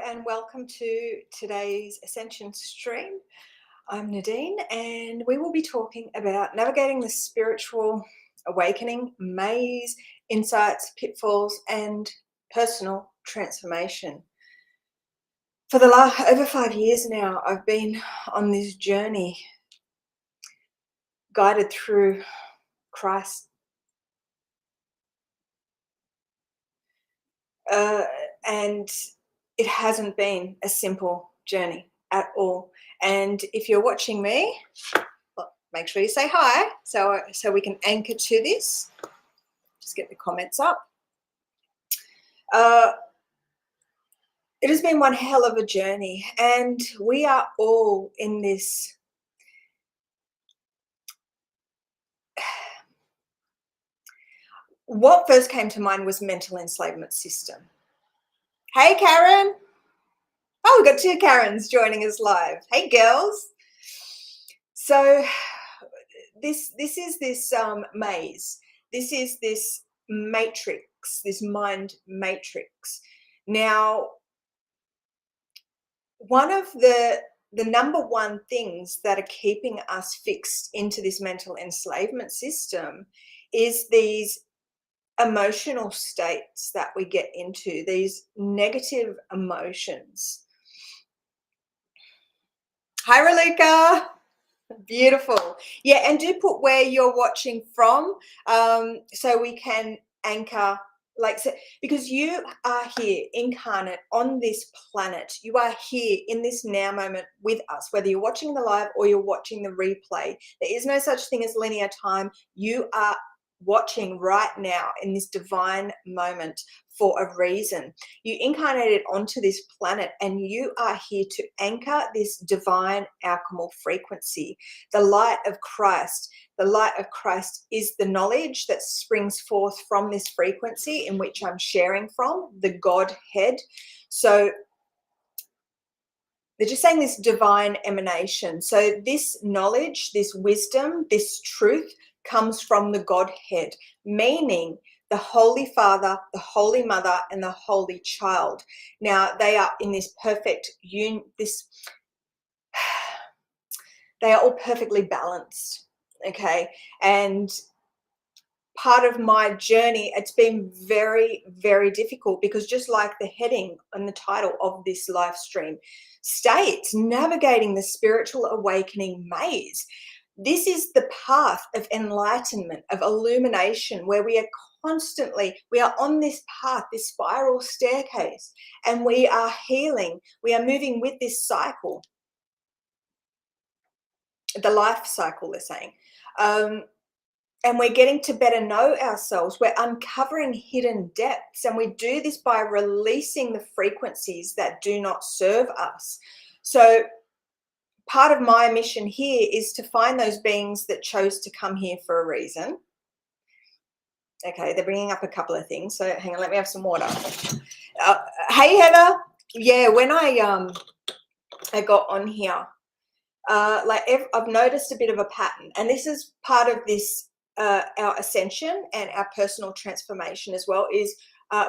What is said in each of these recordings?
And welcome to today's Ascension stream. I'm Nadine, and we will be talking about navigating the spiritual awakening, maze, insights, pitfalls, and personal transformation. For the last over 5 years now, I've been on this journey, guided through Christ. And it hasn't been a simple journey at all. And if you're watching me, well, make sure you say hi so we can anchor to this. Just get the comments up. It has been one hell of a journey, and we are all in this. What first came to mind was mental enslavement system. Hey, Karen. Oh, we've got two Karens joining us live. Hey, girls. So this is this maze. This is this matrix, this mind matrix. Now, one of the number one things that are keeping us fixed into this mental enslavement system is these emotional states that we get into, these negative emotions. Hi, Raluca. Beautiful. Yeah, and do put where you're watching from, so we can anchor, because you are here incarnate on this planet. You are here in this now moment with us, whether you're watching the live or you're watching the replay. There is no such thing as linear time. You are watching right now in this divine moment for a reason. You incarnated onto this planet, and you are here to anchor this divine alchemical frequency, the light of Christ. The light of Christ is the knowledge that springs forth from this frequency in which I'm sharing from, the Godhead. So they're just saying this divine emanation. So this knowledge, this wisdom, this truth comes from the Godhead, meaning the Holy Father, the Holy Mother, and the Holy Child. Now, they are in this perfect union, they are all perfectly balanced, okay? And part of my journey, it's been very, very difficult, because just like the heading and the title of this live stream states, navigating the spiritual awakening maze. This is the path of enlightenment, of illumination, where we are on this path, this spiral staircase, and we are healing. We are moving with this cycle, the life cycle, they're saying. And we're getting to better know ourselves. We're uncovering hidden depths, and we do this by releasing the frequencies that do not serve us. So part of my mission here is to find those beings that chose to come here for a reason. Okay, they're bringing up a couple of things. So hang on, let me have some water. Hey, Heather. Yeah, when I got on here, I've noticed a bit of a pattern, and this is part of this, our ascension and our personal transformation as well, is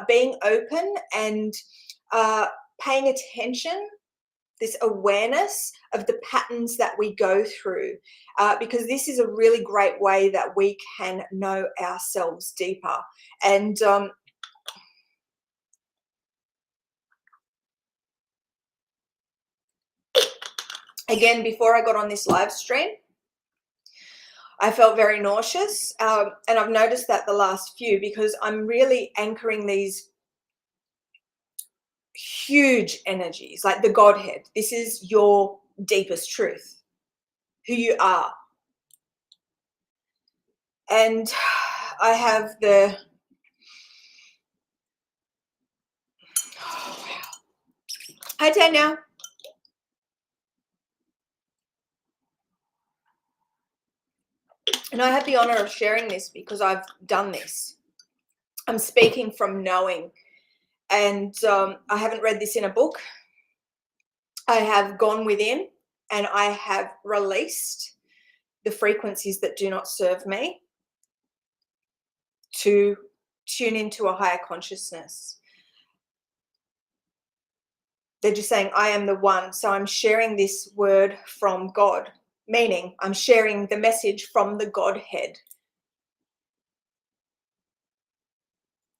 being open and paying attention, this awareness of the patterns that we go through, because this is a really great way that we can know ourselves deeper. And again, before I got on this live stream, I felt very nauseous, and I've noticed that the last few, because I'm really anchoring these huge energies, like the Godhead. This is your deepest truth, who you are. And I have the, oh, wow. Hi, Tanya. And I have the honor of sharing this because I've done this. I'm speaking from knowing. And I haven't read this in a book. I have gone within and I have released the frequencies that do not serve me to tune into a higher consciousness. They're just saying, I am the one. So I'm sharing this word from God, meaning I'm sharing the message from the Godhead.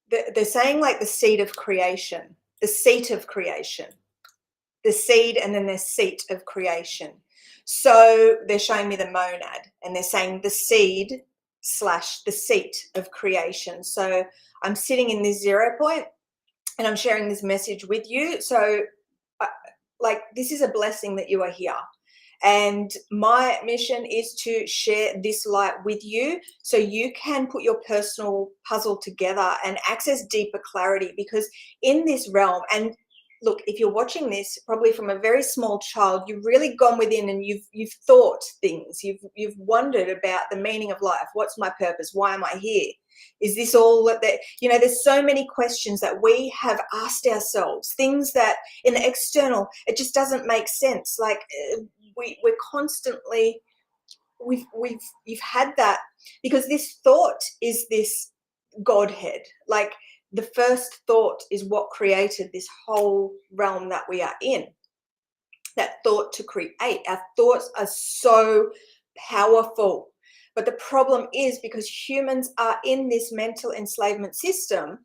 They're saying like the seed of creation, the seat of creation, the seed and then the seat of creation. So they're showing me the monad and they're saying the seed / the seat of creation. So I'm sitting in this 0 point and I'm sharing this message with you. So like, this is a blessing that you are here. And my mission is to share this light with you so you can put your personal puzzle together and access deeper clarity. Because in this realm, and look, if you're watching this probably from a very small child, you've really gone within and you've thought things. You've wondered about the meaning of life. What's my purpose? Why am I here? Is this all that, you know, there's so many questions that we have asked ourselves, things that in the external, it just doesn't make sense. Like we're constantly, you've had that, because this thought is this Godhead. Like the first thought is what created this whole realm that we are in. That thought to create. Our thoughts are so powerful. But the problem is, because humans are in this mental enslavement system,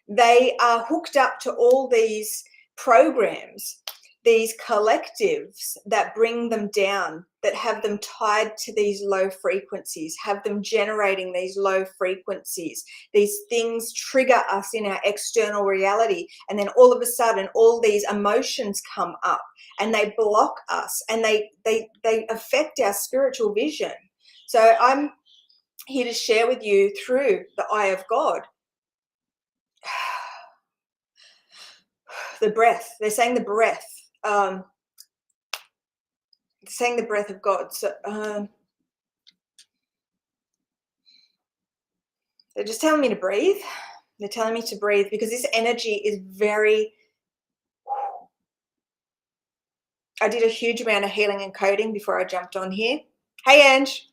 they are hooked up to all these programs, these collectives that bring them down, that have them tied to these low frequencies, have them generating these low frequencies. These things trigger us in our external reality. And then all of a sudden, all these emotions come up and they block us and they affect our spiritual vision. So I'm here to share with you through the eye of God. The breath. They're saying the breath. Saying the breath of God. So they're just telling me to breathe. They're telling me to breathe because this energy is very. I did a huge amount of healing and coding before I jumped on here. Hey, Ange.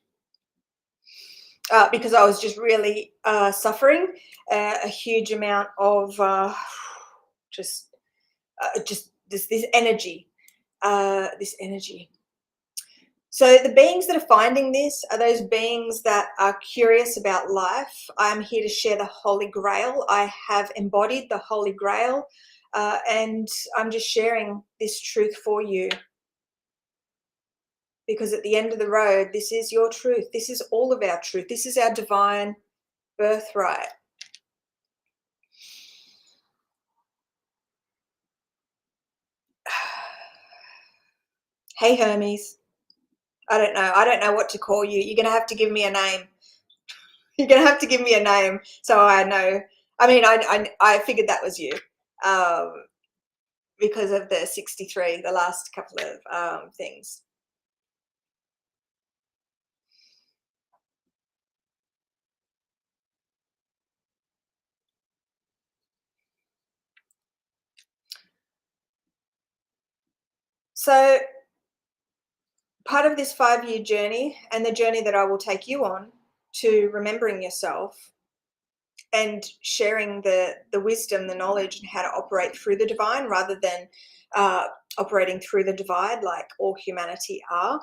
Because I was just really suffering a huge amount of just this energy, this energy. So the beings that are finding this are those beings that are curious about life. I'm here to share the Holy Grail. I have embodied the Holy Grail, and I'm just sharing this truth for you. Because at the end of the road, this is your truth. This is all of our truth. This is our divine birthright. Hey, Hermes. I don't know. I don't know what to call you. You're going to have to give me a name. You're going to have to give me a name so I know. I mean, I figured that was you because of the 63, the last couple of things. So part of this 5-year journey, and the journey that I will take you on to remembering yourself and sharing the wisdom, the knowledge, and how to operate through the divine rather than operating through the divide like all humanity are.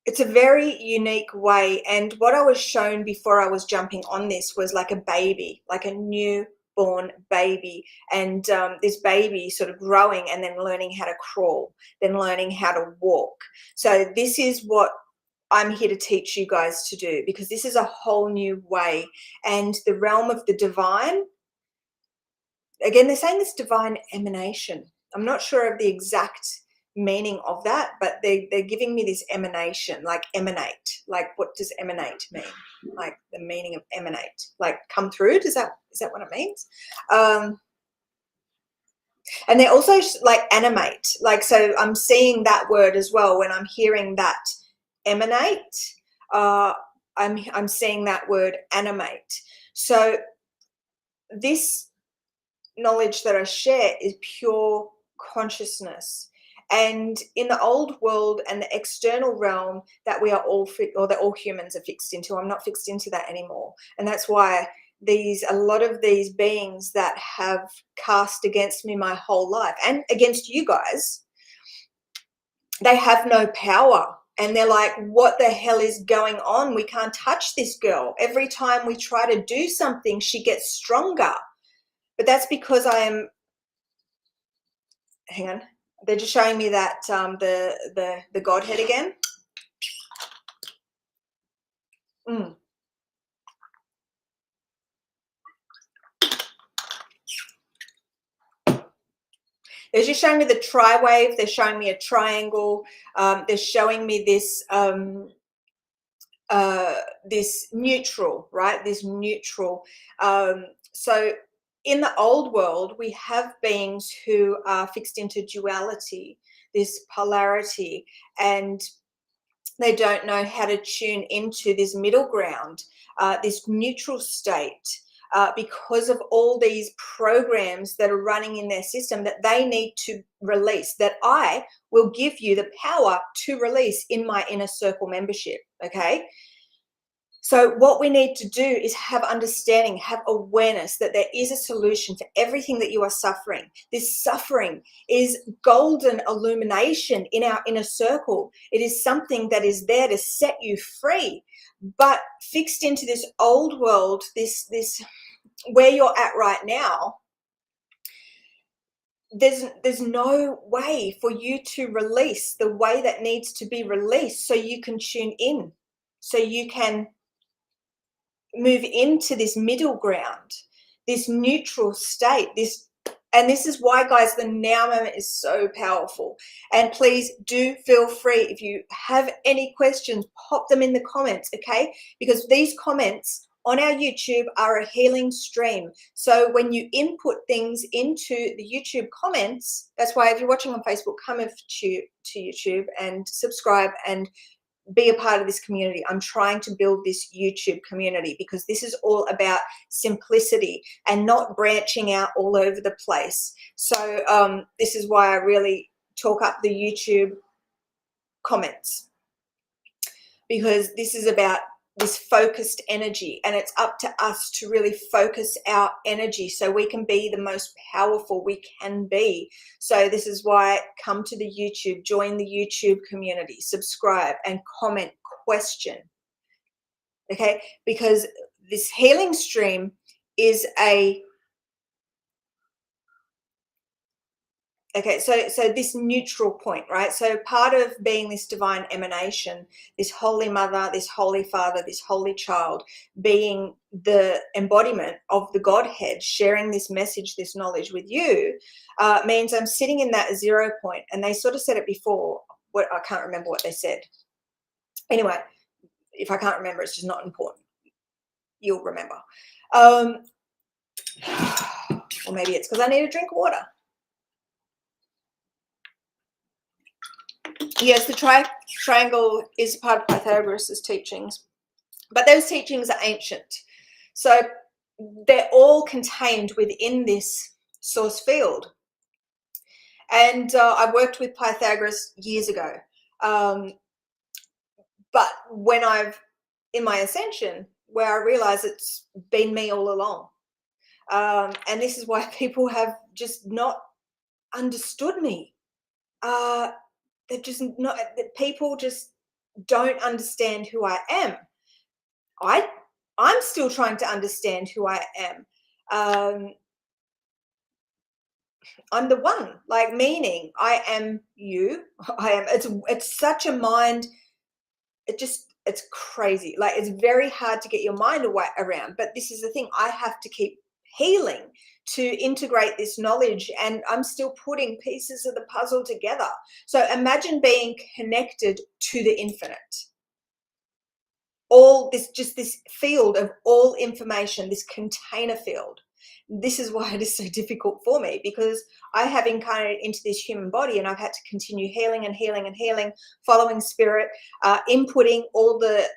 It's a very unique way. And what I was shown before I was jumping on this was like a baby, like a newborn baby. And this baby sort of growing and then learning how to crawl, then learning how to walk. So this is what I'm here to teach you guys to do, because this is a whole new way. And the realm of the divine, again, they're saying this divine emanation. I'm not sure of the exact meaning of that, but they're giving me this emanation, like emanate. Like, what does emanate mean? Like the meaning of emanate, like come through. Is that what it means? And they're also like animate. Like, so I'm seeing that word as well when I'm hearing that emanate. I'm seeing that word animate. So this knowledge that I share is pure consciousness. And in the old world and the external realm that we are all or that all humans are fixed into, I'm not fixed into that anymore. And that's why a lot of these beings that have cast against me my whole life and against you guys, they have no power. And they're like, what the hell is going on? We can't touch this girl. Every time we try to do something, she gets stronger. But that's because I am, hang on, they're just showing me that the Godhead again. They're just showing me the tri-wave. They're showing me a triangle. They're showing me this this neutral, right? This neutral. So in the old world, we have beings who are fixed into duality, this polarity, and they don't know how to tune into this middle ground, this neutral state, because of all these programs that are running in their system that they need to release, that I will give you the power to release in my inner circle membership, okay? So what we need to do is have understanding, have awareness that there is a solution for everything that you are suffering. This suffering is golden illumination in our inner circle. It is something that is there to set you free. But fixed into this old world, this where you're at right now, there's no way for you to release the way that needs to be released so you can tune in, so you can move into this middle ground, this neutral state, and this is why, guys, the now moment is so powerful. And please do feel free, if you have any questions, pop them in the comments, okay? Because these comments on our YouTube are a healing stream. So when you input things into the YouTube comments, that's why if you're watching on Facebook, come over to YouTube and subscribe and be a part of this community. I'm trying to build this YouTube community because this is all about simplicity and not branching out all over the place. So this is why I really talk up the YouTube comments, because this is about this focused energy, and it's up to us to really focus our energy so we can be the most powerful we can be. So this is why come to the YouTube, join the YouTube community, subscribe and comment, question, okay? Because this healing stream is a okay, so this neutral point, right? So part of being this divine emanation, this holy mother, this holy father, this holy child, being the embodiment of the Godhead, sharing this message, this knowledge with you, means I'm sitting in that 0 point. And they sort of said it before. I can't remember what they said. Anyway, if I can't remember, it's just not important. You'll remember. Or maybe it's because I need a drink of water. Yes, the triangle is part of Pythagoras' teachings, but those teachings are ancient. So they're all contained within this source field. And I worked with Pythagoras years ago. But when in my ascension, where I realize it's been me all along. And this is why people have just not understood me. They're just not, people just don't understand who I am. I'm still trying to understand who I am. I'm the one, like, meaning I am you. I am, it's such a mind, it's crazy. Like, it's very hard to get your mind around, but this is the thing, I have to keep healing to integrate this knowledge, and I'm still putting pieces of the puzzle together. So imagine being connected to the infinite. All this, just this field of all information, this container field. This is why it is so difficult for me, because I have incarnated into this human body and I've had to continue healing and healing and healing, following spirit, inputting all the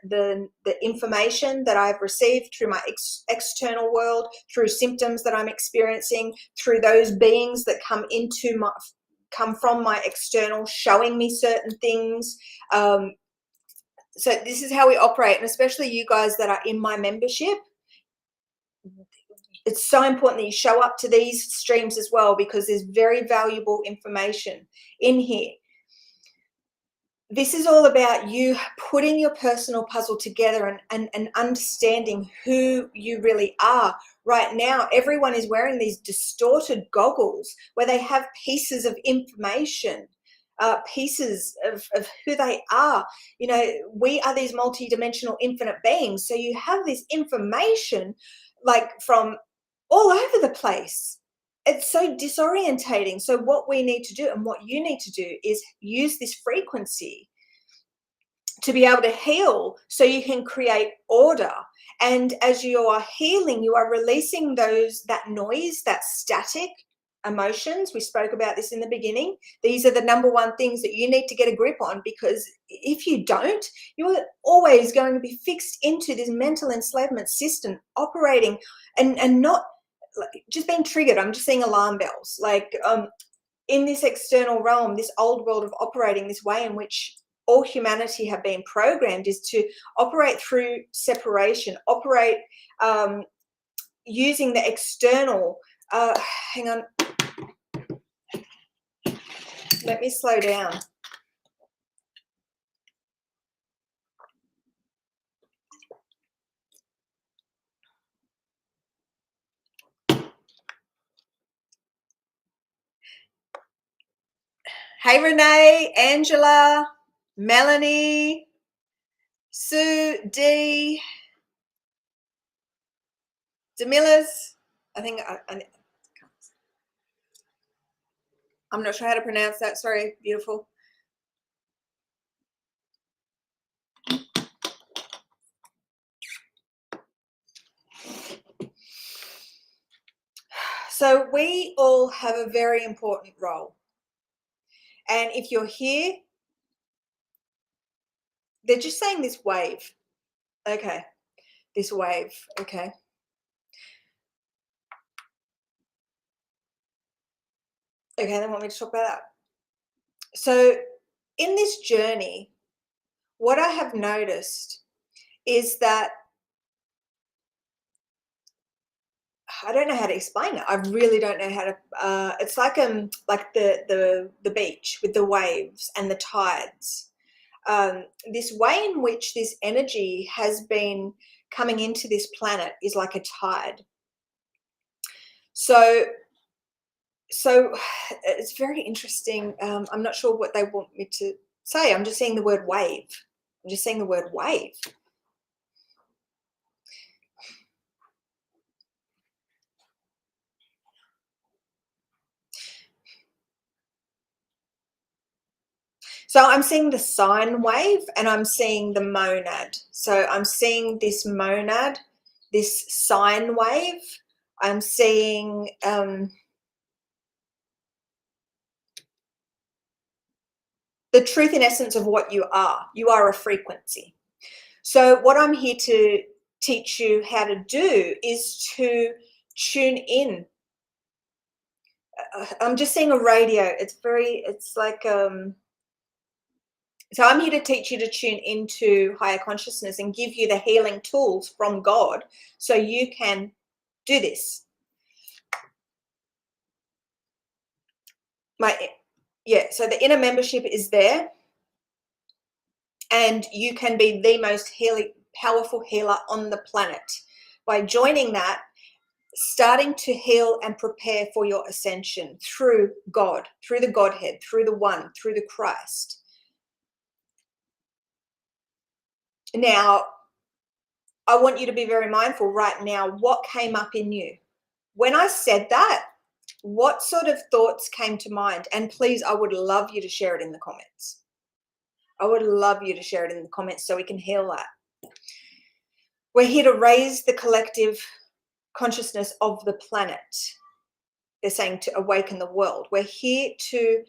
information that I've received through my external world, through symptoms that I'm experiencing, through those beings that come from my external, showing me certain things. So this is how we operate, and especially you guys that are in my membership, It's so important that you show up to these streams as well, because there's very valuable information in here. This is all about you putting your personal puzzle together and understanding who you really are. Right now, everyone is wearing these distorted goggles where they have pieces of information, pieces of who they are. You know, we are these multidimensional infinite beings. So you have this information like from all over the place. It's so disorientating. So what we need to do and what you need to do is use this frequency to be able to heal, so you can create order. And as you are healing, you are releasing that noise, that static emotions. We spoke about this in the beginning. These are the number one things that you need to get a grip on, because if you don't, you're always going to be fixed into this mental enslavement system operating and not just being triggered. I'm just seeing alarm bells, like in this external realm, this old world of operating, this way in which all humanity have been programmed is to operate through separation, operate using the external. Hang on, let me slow down. Hey, Renee, Angela, Melanie, Sue, D, Demillas. I think I'm not sure how to pronounce that. Sorry, beautiful. So we all have a very important role. And if you're here, they're just saying this wave. Okay, this wave. Okay. Okay, they want me to talk about that. So in this journey, what I have noticed is that I don't know how to explain it. I really don't know how to. It's like the beach with the waves and the tides. This way in which this energy has been coming into this planet is like a tide. So it's very interesting. I'm not sure what they want me to say. I'm just seeing the word wave. I'm just saying the word wave. So I'm seeing the sine wave and I'm seeing the monad. So I'm seeing this monad, this sine wave. I'm seeing the truth in essence of what you are. You are a frequency. So what I'm here to teach you how to do is to tune in. I'm just seeing a radio. It's like so I'm here to teach you to tune into higher consciousness and give you the healing tools from God so you can do this. So the inner membership is there, and you can be the most powerful healer on the planet by joining that, starting to heal and prepare for your ascension through God, through the Godhead, through the One, through the Christ. Now, I want you to be very mindful right now what came up in you. When I said that, what sort of thoughts came to mind? And please, I would love you to share it in the comments. I would love you to share it in the comments so we can heal that. We're here to raise the collective consciousness of the planet. They're saying to awaken the world. We're here to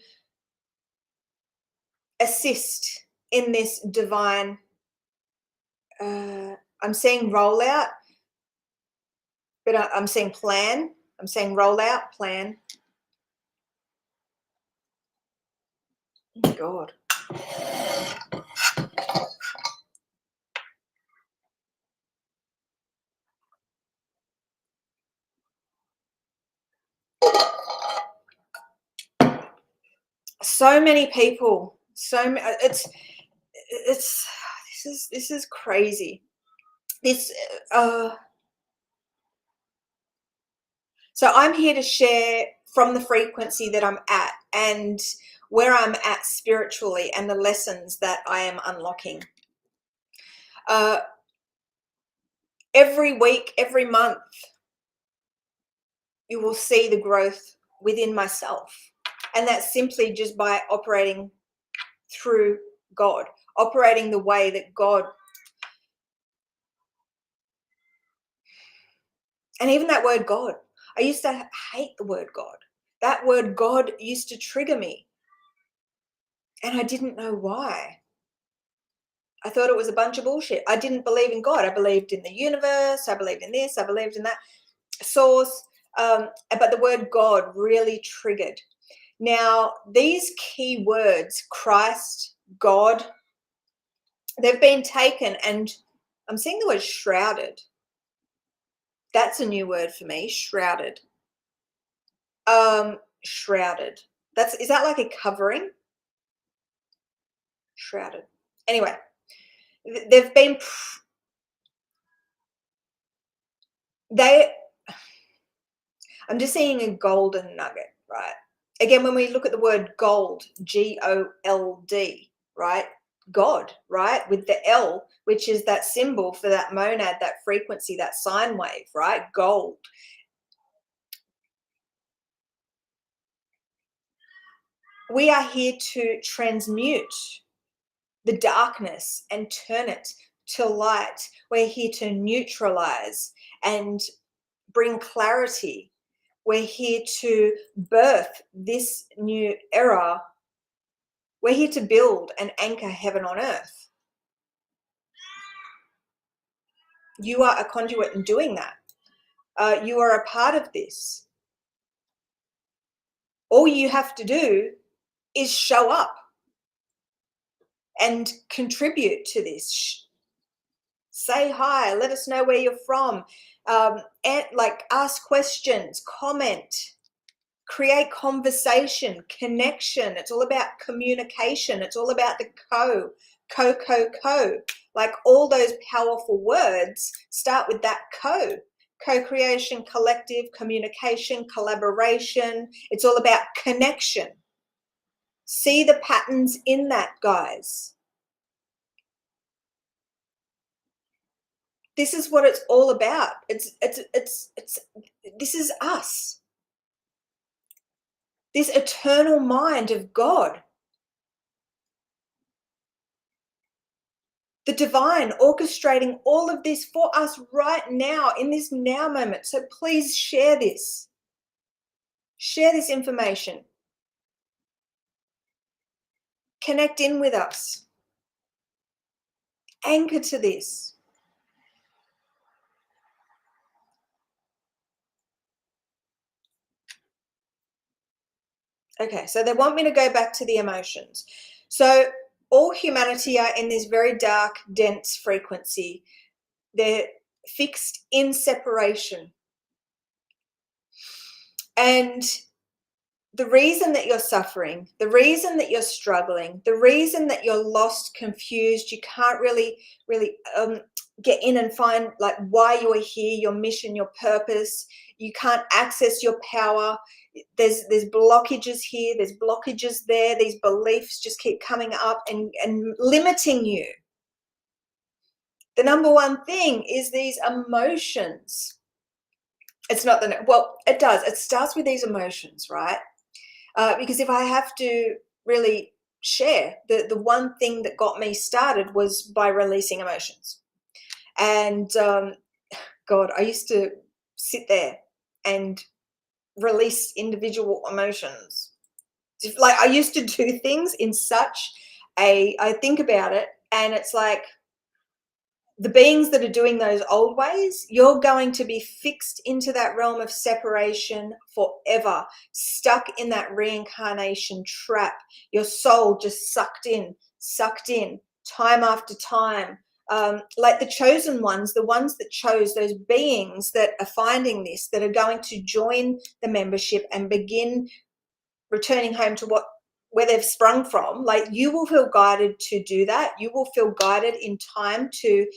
assist in this divine, I'm saying rollout, but I'm saying plan. I'm saying rollout, plan. Oh, God. So many people, it's this is crazy. This so I'm here to share from the frequency that I'm at and where I'm at spiritually and the lessons that I am unlocking. Every week, every month, you will see the growth within myself. And that's simply just by operating through God, operating the way that God. And even that word God, I used to hate the word God. That word God used to trigger me. And I didn't know why. I thought it was a bunch of bullshit. I didn't believe in God. I believed in the universe. I believed in this. I believed in that source. But the word God really triggered. Now, these key words, Christ, God, they've been taken, and I'm seeing the word shrouded. That's a new word for me, shrouded. Shrouded. Is that like a covering? Shrouded. Anyway, they've been, I'm just seeing a golden nugget, right? Again, when we look at the word gold, G-O-L-D, right? God, right? With the L, which is that symbol for that monad, that frequency, that sine wave, right? Gold. We are here to transmute the darkness and turn it to light. We're here to neutralize and bring clarity. We're here to birth this new era. We're here to build and anchor heaven on earth. You are a conduit in doing that. You are a part of this. All you have to do is show up and contribute to this. Say hi, let us know where you're from, and like ask questions, comment, create conversation, connection. It's all about communication. It's all about the co. Like all those powerful words start with that co-creation, collective, communication, collaboration. It's all about connection. See the patterns in that, guys. This is what it's all about. It's this is us. This eternal mind of God. The divine orchestrating all of this for us right now in this now moment. So please share this. Share this information. Connect in with us. Anchor to this. Okay, so they want me to go back to the emotions. So all humanity are in this very dark, dense frequency. They're fixed in separation. And the reason that you're suffering, the reason that you're struggling, the reason that you're lost, confused, you can't really get in and find like why you're here, your mission, your purpose, you can't access your power. There's blockages here, there's blockages there, these beliefs just keep coming up and limiting you. The number one thing is these emotions. It's not it does. It starts with these emotions, right? Because if I have to really share, the one thing that got me started was by releasing emotions. And God, I used to sit there and release individual emotions. Like I used to do things in such I think about it and it's like the beings that are doing those old ways, you're going to be fixed into that realm of separation forever, stuck in that reincarnation trap, your soul just sucked in, time after time. Like the chosen ones, the ones that chose, those beings that are finding this, that are going to join the membership and begin returning home to what where they've sprung from, like you will feel guided to do that. You will feel guided in time to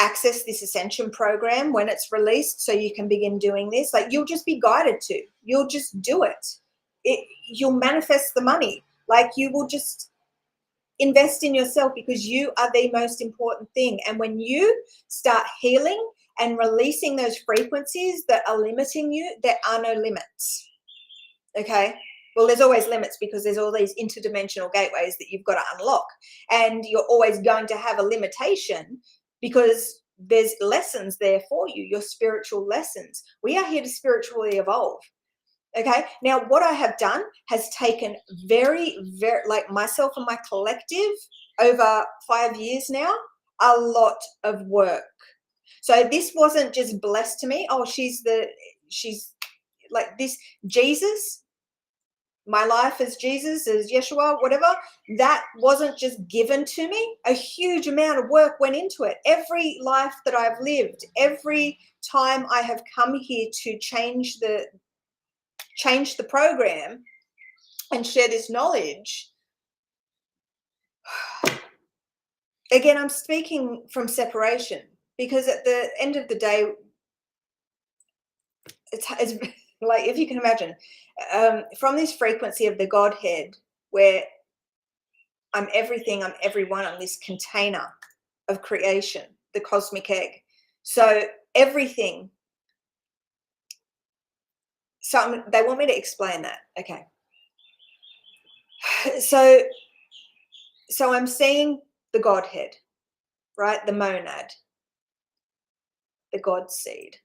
access this ascension program when it's released, so you can begin doing this. Like you'll just be guided to, you'll just do you'll manifest the money. Like you will just invest in yourself, because you are the most important thing. And when you start healing and releasing those frequencies that are limiting you, there are no limits. Okay, well, there's always limits, because there's all these interdimensional gateways that you've got to unlock, and you're always going to have a limitation, because there's lessons there for you, your spiritual lessons. We are here to spiritually evolve. Okay, now what I have done has taken very, like myself and my collective over 5 years now, a lot of work. So this wasn't just blessed to me. Oh, she's like this. Jesus, my life as Jesus, as Yeshua, whatever, that wasn't just given to me. A huge amount of work went into it. Every life that I've lived, every time I have come here to change the program and share this knowledge, again, I'm speaking from separation, because at the end of the day, it's like, if you can imagine, from this frequency of the Godhead, where I'm everything, I'm everyone, I'm this container of creation, the cosmic egg. So everything. So they want me to explain that. Okay. So I'm seeing the Godhead, right? The monad, the God seed.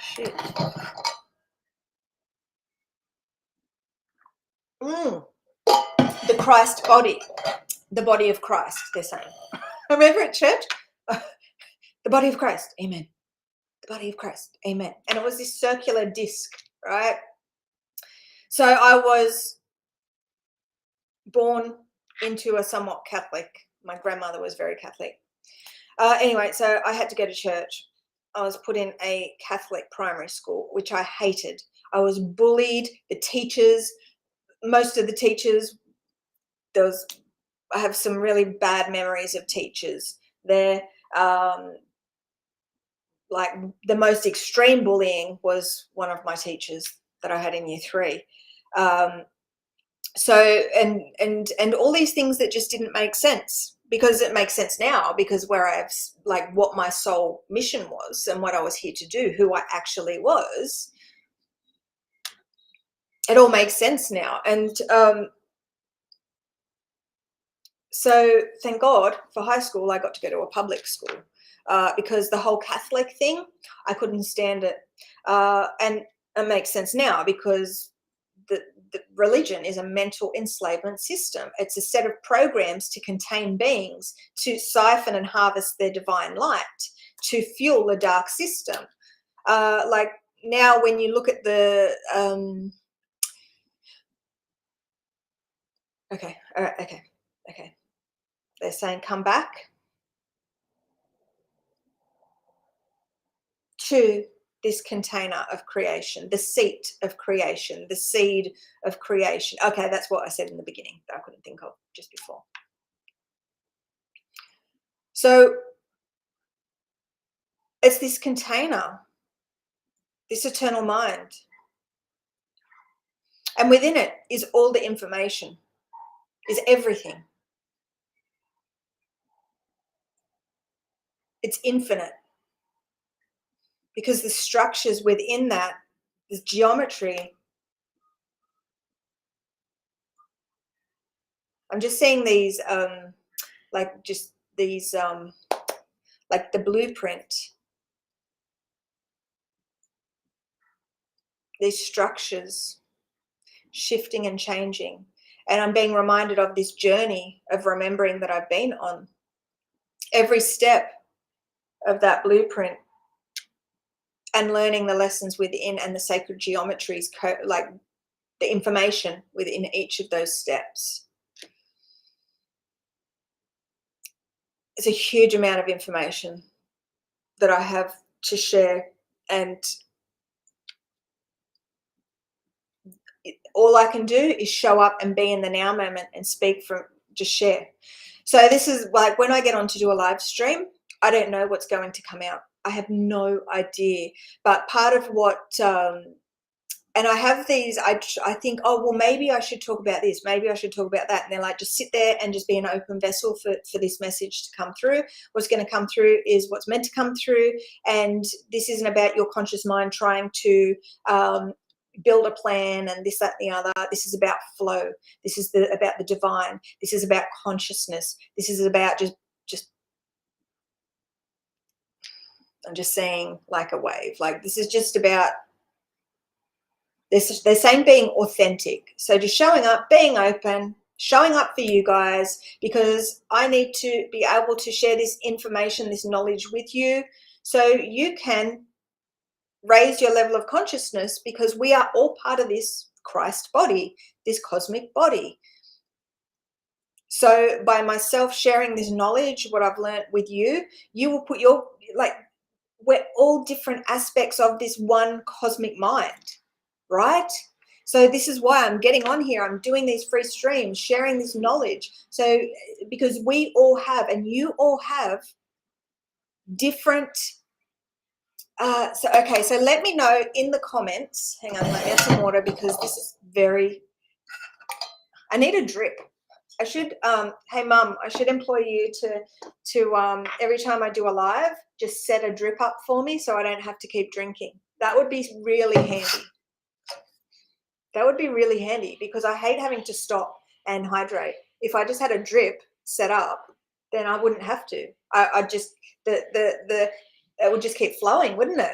Shit. The Christ body, the body of Christ, they're saying. Remember at church? The body of Christ, amen. The body of Christ, amen. And it was this circular disc, right? So I was born into a somewhat Catholic. My grandmother was very Catholic. Anyway, so I had to go to church. I was put in a Catholic primary school, which I hated. I was bullied. The teachers, most of the teachers, I have some really bad memories of teachers there. Like the most extreme bullying was one of my teachers that I had in year 3. So and all these things that just didn't make sense, because it makes sense now, because where I've, like, what my soul mission was and what I was here to do, who I actually was, it all makes sense now. And so thank God for high school, I got to go to a public school, because the whole Catholic thing, I couldn't stand it. And it makes sense now, because the religion is a mental enslavement system. It's a set of programs to contain beings, to siphon and harvest their divine light, to fuel a dark system. Like now, when you look at the okay, all right, okay, they're saying come back to this container of creation, the seat of creation, the seed of creation. Okay, that's what I said in the beginning that I couldn't think of just before. So it's this container, this eternal mind. And within it is all the information, is everything. It's infinite. Because the structures within that, this geometry, I'm just seeing these, like just these, like the blueprint, these structures shifting and changing. And I'm being reminded of this journey of remembering that I've been on. Every step of that blueprint, and learning the lessons within, and the sacred geometries, like the information within each of those steps. It's a huge amount of information that I have to share, and all I can do is show up and be in the now moment and speak from, just share. So this is like when I get on to do a live stream, I don't know what's going to come out. I have no idea. But part of what, and I have these, I think, oh, well, maybe I should talk about this. Maybe I should talk about that. And they're like, just sit there and just be an open vessel for this message to come through. What's going to come through is what's meant to come through. And this isn't about your conscious mind trying to build a plan and this, that, and the other. This is about flow. This is about the divine. This is about consciousness. This is about just I'm just saying, like a wave. Like, this is just about, they're saying being authentic. So just showing up, being open, showing up for you guys, because I need to be able to share this information, this knowledge with you, so you can raise your level of consciousness, because we are all part of this Christ body, this cosmic body. So by myself sharing this knowledge, what I've learned with you, you will put your, like, we're all different aspects of this one cosmic mind, right? So this is why I'm getting on here. I'm doing these free streams, sharing this knowledge. So because we all have, and you all have different, okay, so let me know in the comments. Hang on, let me have some water, because this is very, I need a drip. I should, hey mum, I should employ you to every time I do a live, just set a drip up for me so I don't have to keep drinking. That would be really handy. That would be really handy, because I hate having to stop and hydrate. If I just had a drip set up, then I wouldn't have to. I just, it would just keep flowing, wouldn't it?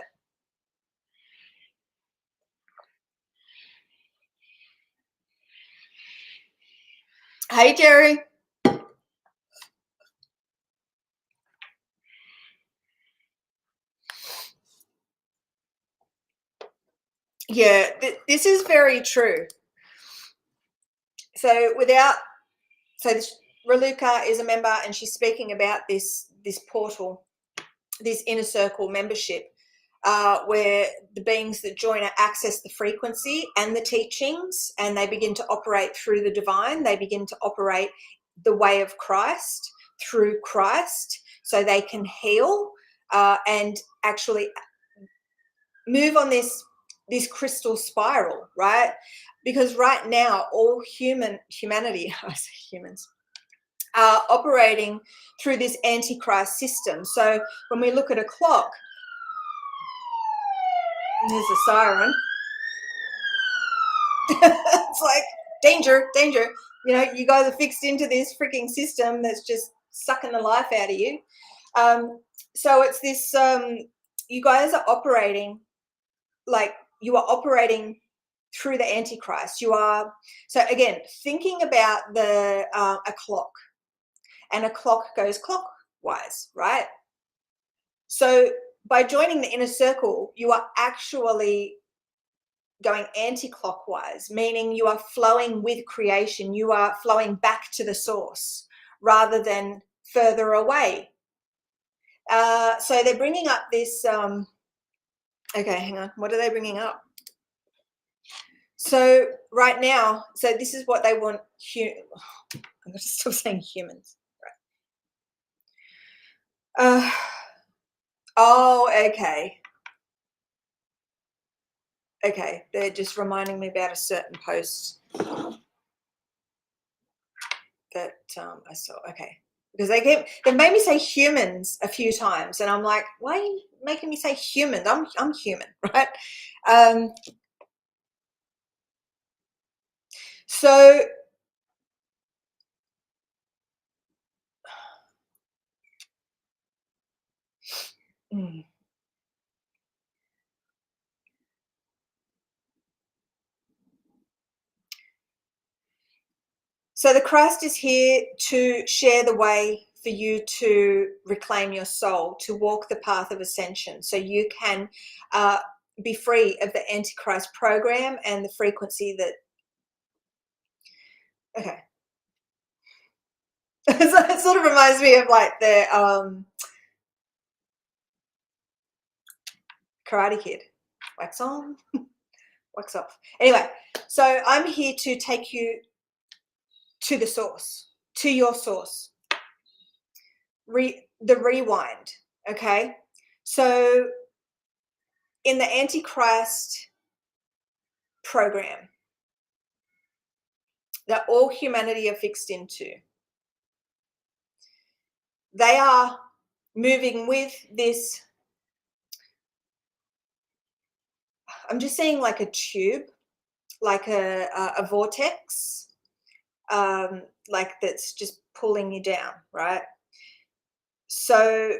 Hey, Jerry. Yeah, this is very true. So this Raluca is a member, and she's speaking about this portal, this inner circle membership, where the beings that join access the frequency and the teachings, and they begin to operate through the divine. They begin to operate the way of Christ, through Christ, so they can heal and actually move on this crystal spiral, right? Because right now, all humanity, I say humans, are operating through this antichrist system. So when we look at a clock, there's a siren. It's like, danger, danger. You know, you guys are fixed into this freaking system that's just sucking the life out of you. So it's this, you guys are operating, like, you are operating through the Antichrist. You are, so again, thinking about a clock, and a clock goes clockwise, right? So by joining the inner circle, you are actually going anti-clockwise, meaning you are flowing with creation. You are flowing back to the source rather than further away. So they're bringing up this, okay, hang on. What are they bringing up? So right now, so this is what they want. I'm going to stop saying humans. Right. Oh, okay. Okay, they're just reminding me about a certain post that I saw. Okay, because they made me say humans a few times, and I'm like, why are you making me say humans? I'm human, right? So so the Christ is here to share the way for you to reclaim your soul, to walk the path of ascension, so you can be free of the Antichrist program and the frequency that. Okay. It sort of reminds me of like the Karate Kid. Wax on, wax off. Anyway, so I'm here to take you to the source, to your source. The rewind, okay? So in the Antichrist program that all humanity are fixed into, they are moving with this, I'm just seeing like a tube, like a vortex, like that's just pulling you down, right? So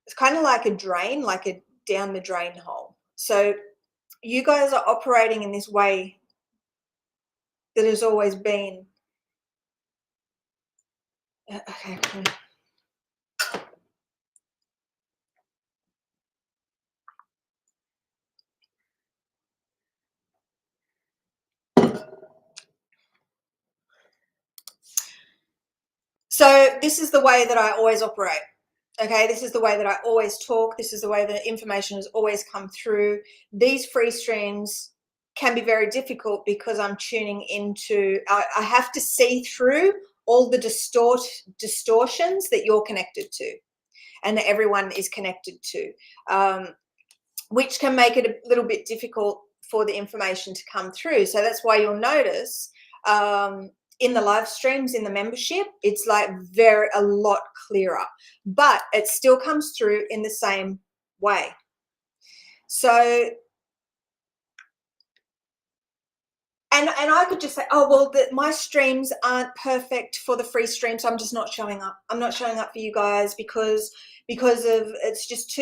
it's kind of like a drain, like a down the drain hole. So you guys are operating in this way that has always been. Okay. So this is the way that I always operate. Okay, this is the way that I always talk. This is the way that information has always come through. These free streams can be very difficult because I'm tuning into, I have to see through all the distortions that you're connected to and that everyone is connected to, which can make it a little bit difficult for the information to come through. So that's why you'll notice in the live streams, in the membership, it's like a lot clearer, but it still comes through in the same way. So, and I could just say, oh, well, my streams aren't perfect for the free streams, so I'm just not showing up. I'm not showing up for you guys because of it's just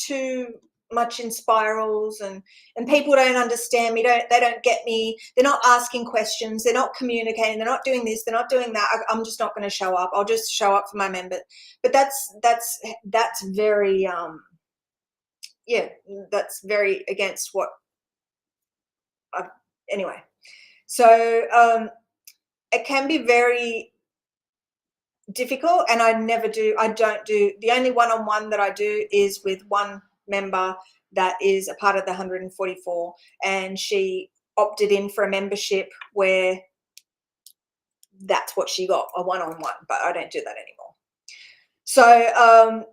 too much in spirals, and people don't understand me, they don't get me, they're not asking questions, they're not communicating, they're not doing this, they're not doing that. I'm just not going to show up. I'll just show up for my members. But that's very yeah, that's very against what anyway. So it can be very difficult, and I don't do, the only one-on-one that I do is with one member that is a part of the 144, and she opted in for a membership where that's what she got, a one-on-one, but I don't do that anymore. So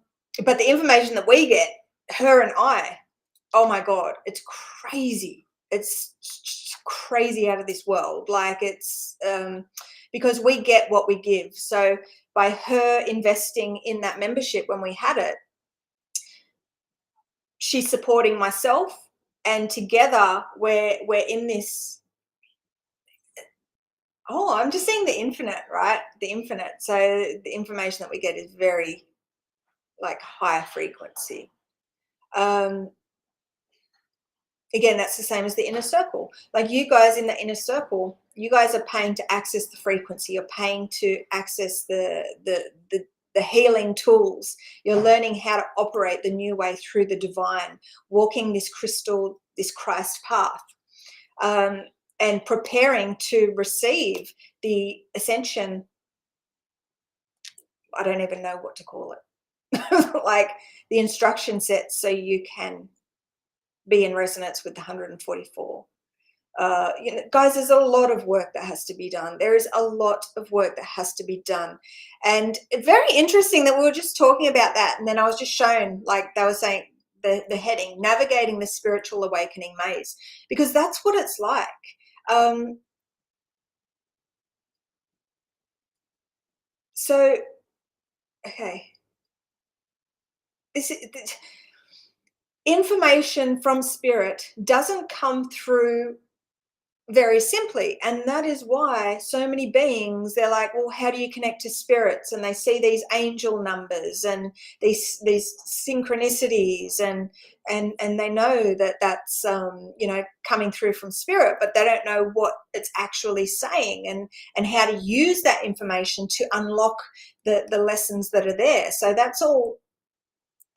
but the information that we get, her and I, oh my God, it's crazy. It's crazy out of this world. Like it's because we get what we give. So by her investing in that membership when we had it, she's supporting myself, and together we're in this. Oh, I'm just seeing the infinite, right? The infinite. So the information that we get is very like high frequency. Again, that's the same as the inner circle. Like you guys in the inner circle, you guys are paying to access the frequency. You're paying to access the healing tools. You're learning how to operate the new way through the divine, walking this Christ path, and preparing to receive the ascension. I don't even know what to call it. Like the instruction set, so you can be in resonance with the 144. Guys, there's a lot of work that has to be done. There is a lot of work that has to be done. And it's very interesting that we were just talking about that, and then I was just shown, like they were saying, the heading, navigating the spiritual awakening maze, because that's what it's like. So, okay. This information from spirit doesn't come through very simply, and that is why so many beings, they're like, well, how do you connect to spirits? And they see these angel numbers and these synchronicities, and they know that that's coming through from spirit, but they don't know what it's actually saying, and how to use that information to unlock the lessons that are there. So that's all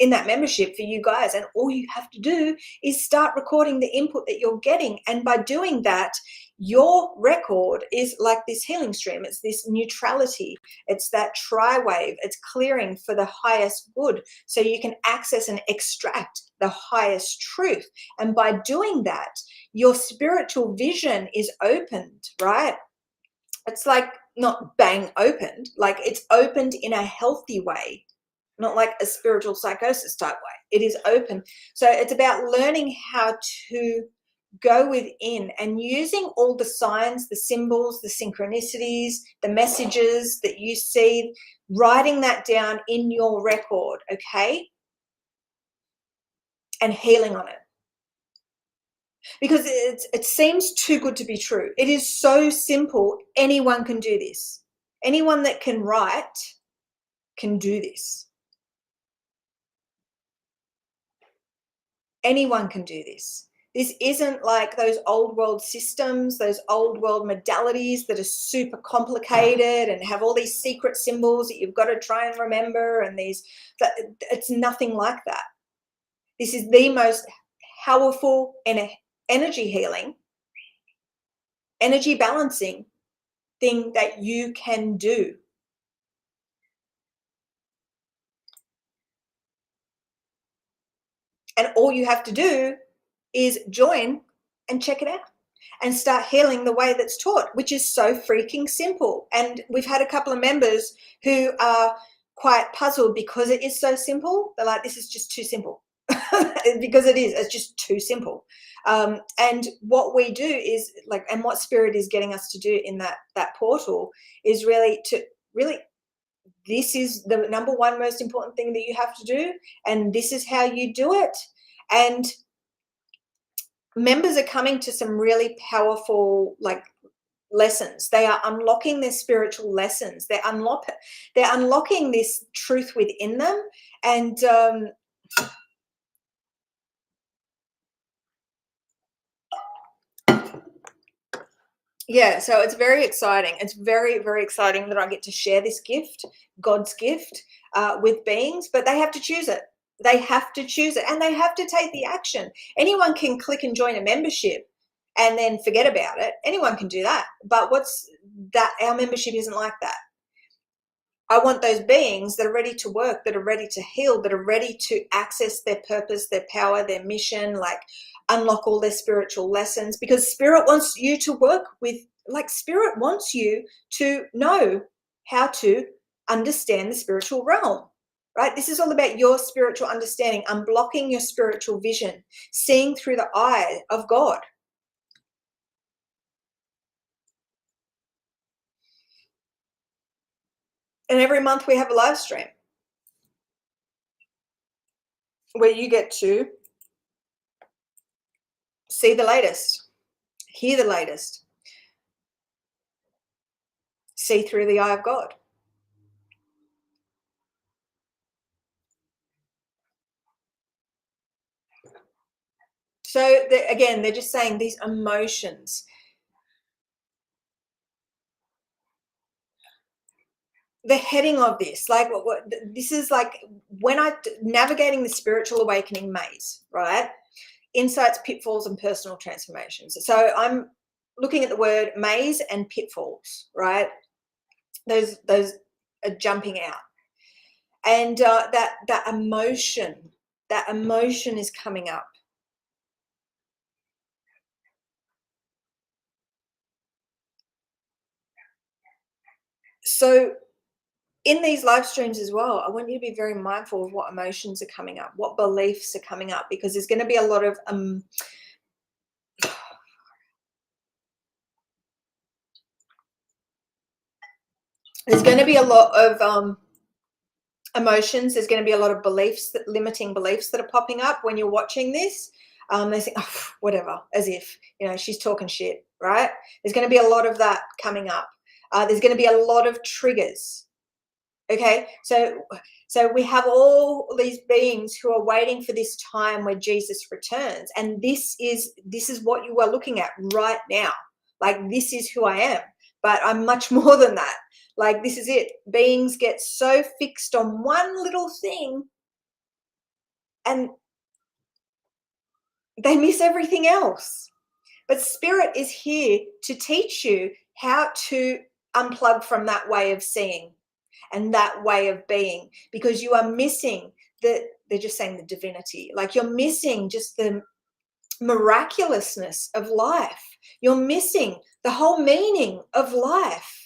in that membership for you guys. And all you have to do is start recording the input that you're getting. And by doing that, your record is like this healing stream. It's this neutrality. It's that tri-wave. It's clearing for the highest good. So you can access and extract the highest truth. And by doing that, your spiritual vision is opened, right? It's like not bang opened, like it's opened in a healthy way, not like a spiritual psychosis type way. It is open. So it's about learning how to go within and using all the signs, the symbols, the synchronicities, the messages that you see, writing that down in your record, okay? And healing on it. Because it seems too good to be true. It is so simple. Anyone can do this. Anyone that can write can do this. Anyone can do this. This isn't like those old world systems, those old world modalities that are super complicated and have all these secret symbols that you've got to try and remember, and it's nothing like that. This is the most powerful energy healing, energy balancing thing that you can do. And all you have to do is join and check it out and start healing the way that's taught, which is so freaking simple. And we've had a couple of members who are quite puzzled because it is so simple. They're like, this is just too simple. Because it's just too simple. And what we do is like, and what Spirit is getting us to do in that portal is really this is the number one most important thing that you have to do, and this is how you do it. And members are coming to some really powerful lessons. They are unlocking their spiritual lessons. They're unlocking this truth within them. And yeah, so it's very exciting. It's very, very exciting that I get to share this gift, God's gift, with beings, but they have to choose it. They have to choose it, and they have to take the action. Anyone can click and join a membership and then forget about it. Anyone can do that. But our membership isn't like that. I want those beings that are ready to work, that are ready to heal, that are ready to access their purpose, their power, their mission, unlock all their spiritual lessons, because Spirit wants you to work with, Spirit wants you to know how to understand the spiritual realm, right? This is all about your spiritual understanding, unblocking your spiritual vision, seeing through the eye of God. And every month we have a live stream where you get to see the latest, hear the latest, see through the eye of God. So again, they're just saying these emotions, the heading of this, this is like when navigating the spiritual awakening maze, right? Insights, pitfalls, and personal transformations. So I'm looking at the word maze and pitfalls, right? Those are jumping out, and that emotion is coming up. So in these live streams as well, I want you to be very mindful of what emotions are coming up, what beliefs are coming up, because there's going to be a lot of there's going to be a lot of emotions. There's going to be a lot of limiting beliefs that are popping up when you're watching this. They think, oh, whatever, as if, she's talking shit, right? There's going to be a lot of that coming up. There's going to be a lot of triggers. Okay, so we have all these beings who are waiting for this time where Jesus returns, and this is what you are looking at right now. This is who I am, but I'm much more than that. This is it. Beings get so fixed on one little thing and they miss everything else. But spirit is here to teach you how to unplug from that way of seeing and that way of being, because you are missing they're just saying the divinity. Like, you're missing just the miraculousness of life. You're missing the whole meaning of life.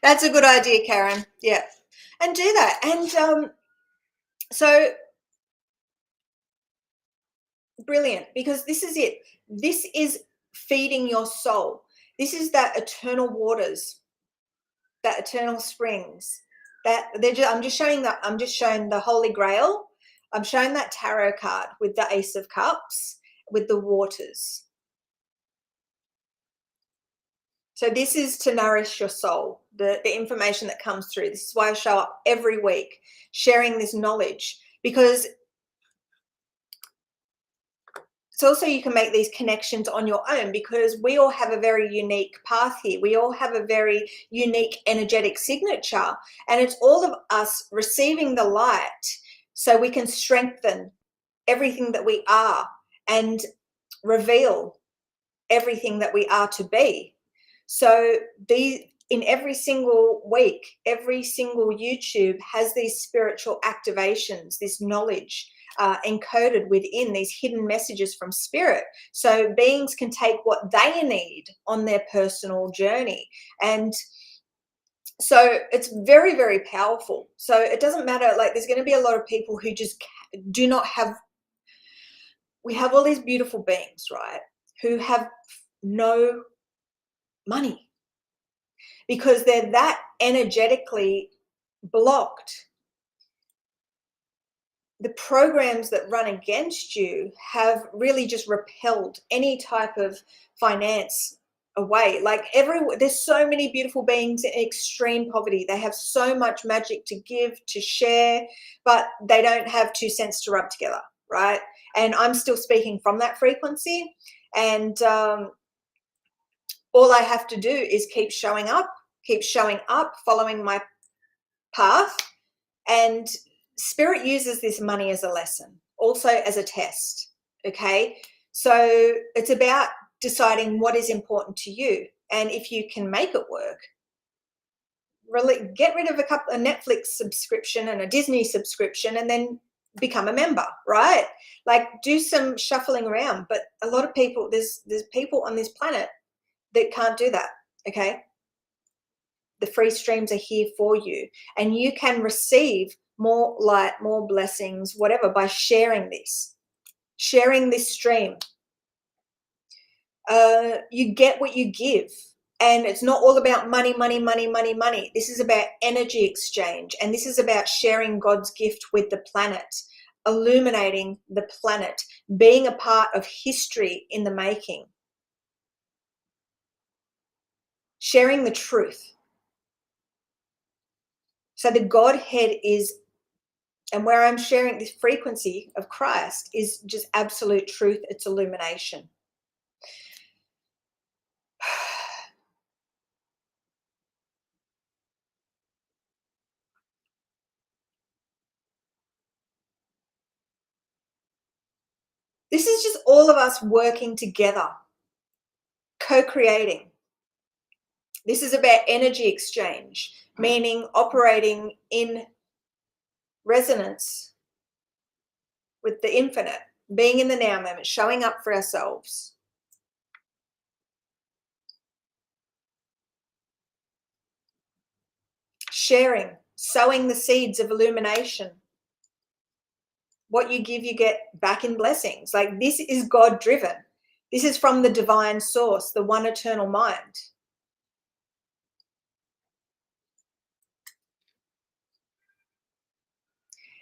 That's a good idea, Karen. Yeah. And do that. And so brilliant, because this is it. This is feeding your soul. This is that eternal waters, that eternal springs. I'm just showing the Holy Grail. I'm showing that tarot card with the Ace of Cups, with the waters. So this is to nourish your soul, the information that comes through. This is why I show up every week sharing this knowledge, because it's also, you can make these connections on your own, because we all have a very unique path here. We all have a very unique energetic signature, and it's all of us receiving the light so we can strengthen everything that we are and reveal everything that we are to be. So in every single week, every single YouTube has these spiritual activations, this knowledge encoded within these hidden messages from spirit. So beings can take what they need on their personal journey. And so it's very, very powerful. So it doesn't matter, like, there's going to be a lot of people who just do not have, we have all these beautiful beings, right, who have no money because they're that energetically blocked. The programs that run against you have really just repelled any type of finance away. Like, there's so many beautiful beings in extreme poverty. They have so much magic to give, to share, but they don't have 2 cents to rub together, right? And I'm still speaking from that frequency. And all I have to do is keep showing up, following my path. And spirit uses this money as a lesson, also as a test. Okay. So it's about deciding what is important to you. And if you can make it work, really get rid of a Netflix subscription and a Disney subscription, and then become a member, right? Like, do some shuffling around. But a lot of people, there's people on this planet that can't do that. Okay. The free streams are here for you, and you can receive more light, more blessings, whatever, by sharing this stream. You get what you give, and it's not all about money. This is about energy exchange, and this is about sharing God's gift with the planet, illuminating the planet, being a part of history in the making, sharing the truth. So the Godhead is, and where I'm sharing this frequency of Christ, is just absolute truth. It's illumination. This is just all of us working together, co-creating. This is about energy exchange, meaning operating in resonance with the infinite, being in the now moment, showing up for ourselves. Sharing, sowing the seeds of illumination. What you give, you get back in blessings. Like, this is God driven. This is from the divine source, the one eternal mind.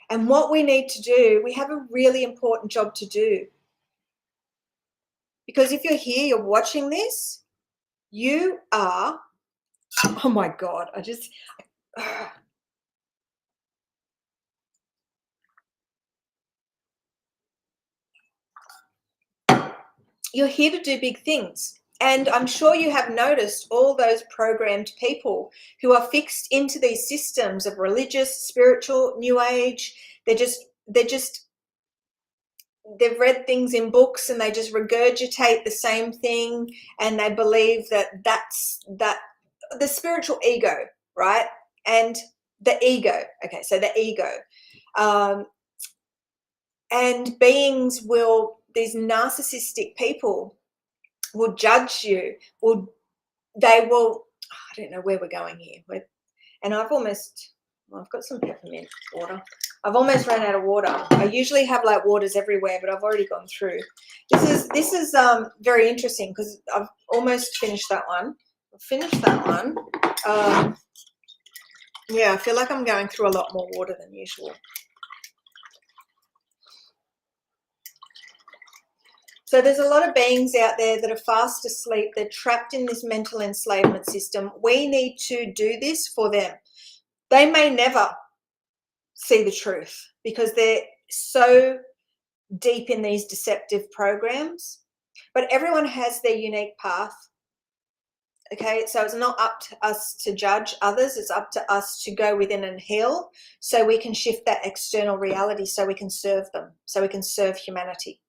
And what we need to do, we have a really important job to do. Because if you're here, you're watching this, you are, oh my God, you're here to do big things. And I'm sure you have noticed all those programmed people who are fixed into these systems of religious, spiritual, new age. They've read things in books and they just regurgitate the same thing, and they believe that's the spiritual ego, right? And the ego. Okay, so the ego. And beings these narcissistic people will judge you, I don't know where we're going here. And I've got some peppermint water. I've almost run out of water. I usually have like waters everywhere, but I've already gone through. This is very interesting because I've almost finished that one. I've finished that one. Yeah, I feel like I'm going through a lot more water than usual. So there's a lot of beings out there that are fast asleep. They're trapped in this mental enslavement system. We need to do this for them. They may never see the truth because they're so deep in these deceptive programs, but everyone has their unique path. Okay, so it's not up to us to judge others. It's up to us to go within and heal so we can shift that external reality, so we can serve them, so we can serve humanity.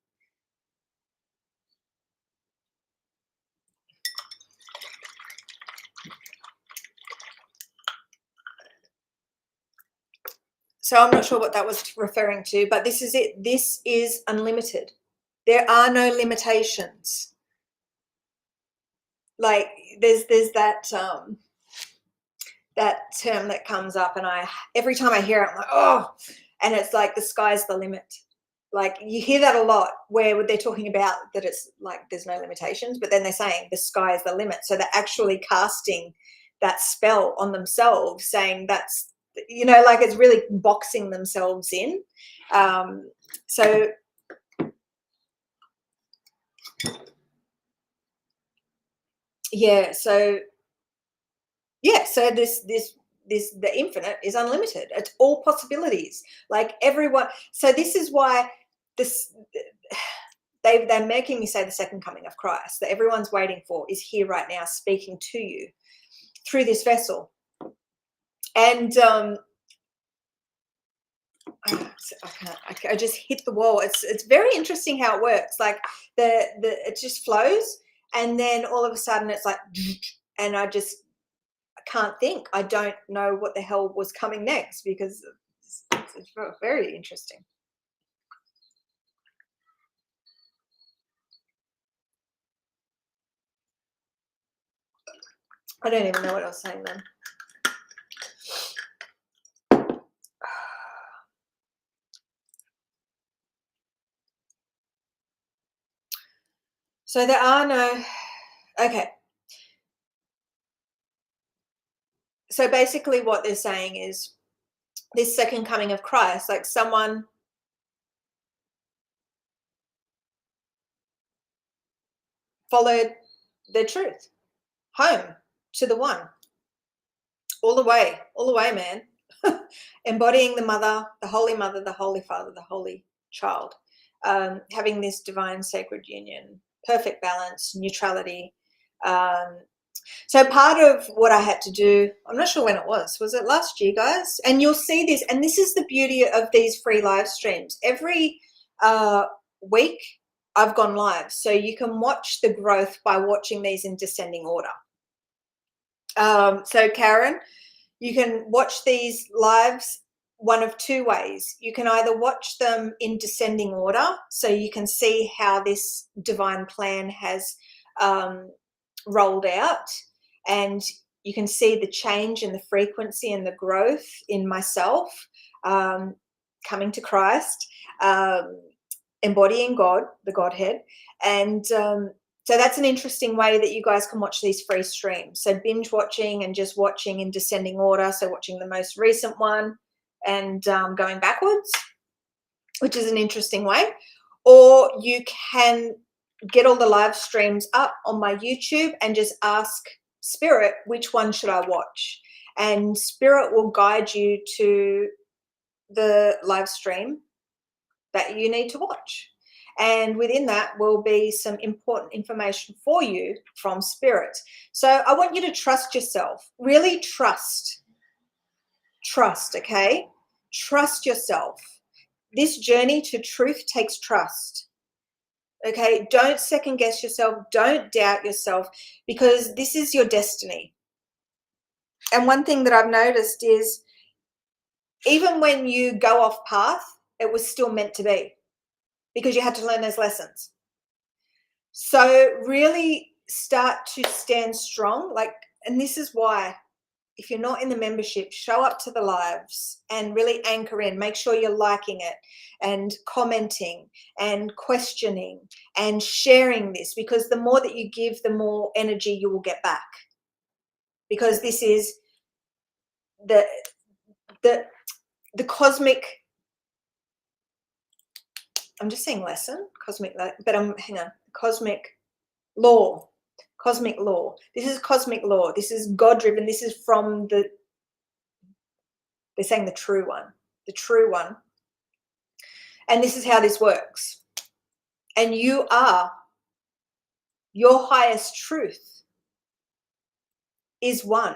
So I'm not sure what that was referring to, but this is it. This is unlimited. There are no limitations. Like there's that that term that comes up, and every time I hear it, I'm like, oh, and it's like the sky's the limit. Like you hear that a lot where they're talking about that it's like there's no limitations, but then they're saying the sky is the limit. So they're actually casting that spell on themselves, saying that's, like it's really boxing themselves in. So this the infinite is unlimited. It's all possibilities. Like everyone. So this is why they're making me say the second coming of Christ that everyone's waiting for is here right now, speaking to you through this vessel. And I just hit the wall. It's very interesting how it works. Like it just flows, and then all of a sudden it's like, and I can't think. I don't know what the hell was coming next because it's very interesting. I don't even know what I was saying then. So there are no, okay. So basically what they're saying is this second coming of Christ, like someone followed their truth home to the one, all the way, man. Embodying the mother, the Holy Mother, the Holy Father, the Holy Child, having this divine sacred union, perfect balance, neutrality. So part of what I had to do, I'm not sure when it was it last year, guys? And you'll see this, and this is the beauty of these free live streams. Every week I've gone live, so you can watch the growth by watching these in descending order. So Karen, you can watch these lives one of two ways. You can either watch them in descending order, so you can see how this divine plan has rolled out, and you can see the change in the frequency and the growth in myself, coming to Christ, embodying God, the Godhead. And so that's an interesting way that you guys can watch these free streams. So binge watching and just watching in descending order. So watching the most recent one and going backwards, which is an interesting way. Or you can get all the live streams up on my YouTube and just ask Spirit, which one should I watch? And Spirit will guide you to the live stream that you need to watch. And within that will be some important information for you from spirit. So I want you to trust yourself. Really trust. Trust, okay? Trust yourself. This journey to truth takes trust. Okay? Don't second guess yourself. Don't doubt yourself, because this is your destiny. And one thing that I've noticed is even when you go off path, it was still meant to be, because you had to learn those lessons. So really start to stand strong. And this is why, if you're not in the membership, show up to the lives and really anchor in. Make sure you're liking it and commenting and questioning and sharing this, because the more that you give, the more energy you will get back. Because this is the cosmic, I'm just saying lesson, cosmic, but hang on, cosmic law. Cosmic law. This is cosmic law. This is God driven. This is from they're saying the true one. The true one. And this is how this works. And you are, your highest truth is one.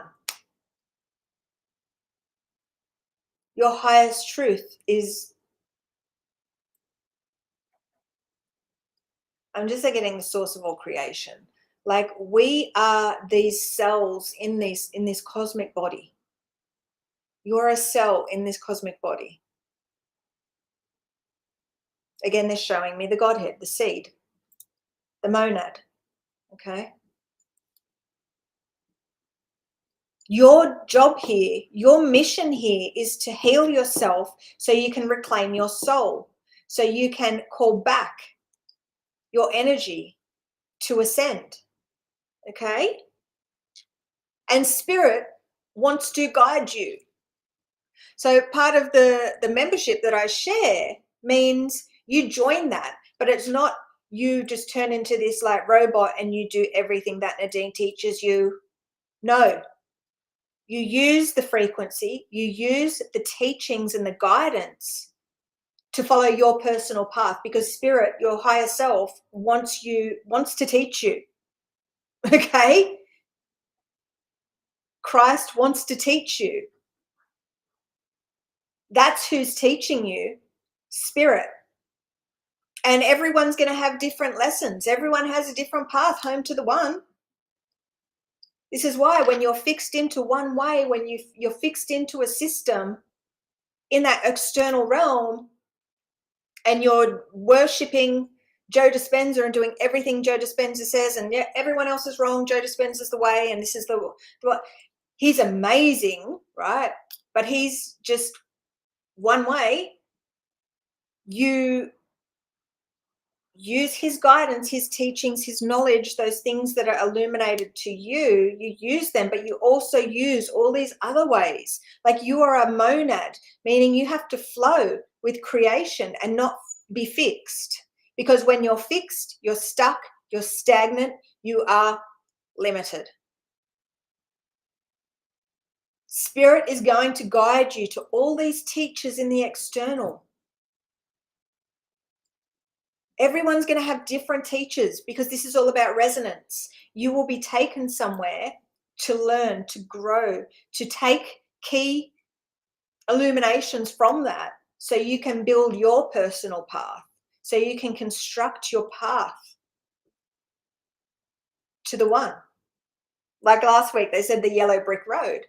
Your highest truth is, I'm just getting the source of all creation. Like, we are these cells in this cosmic body. You're a cell in this cosmic body. Again, they're showing me the Godhead, the seed, the monad. Okay. Your job here, your mission here, is to heal yourself so you can reclaim your soul, so you can call back your energy to ascend. Okay? And spirit wants to guide you. So part of the membership that I share means you join that, but it's not you just turn into this like robot and you do everything that Nadine teaches you. No. You use the frequency, you use the teachings and the guidance to follow your personal path, because spirit, your higher self, wants to teach you. Okay? Christ wants to teach you. That's who's teaching you, spirit. And everyone's going to have different lessons. Everyone has a different path home to the one. This is why when you're fixed into one way, when you're fixed into a system in that external realm, and you're worshipping Joe Dispenza and doing everything Joe Dispenza says, and yeah, everyone else is wrong, Joe Dispenza's the way, and this is the he's amazing, right? But he's just one way. You use his guidance, his teachings, his knowledge, those things that are illuminated to you, you use them, but you also use all these other ways. Like, you are a monad, meaning you have to flow with creation and not be fixed. Because when you're fixed, you're stuck, you're stagnant, you are limited. Spirit is going to guide you to all these teachers in the external. Everyone's going to have different teachers, because this is all about resonance. You will be taken somewhere to learn, to grow, to take key illuminations from that, so you can build your personal path, so you can construct your path to the one. Like last week, they said the yellow brick road,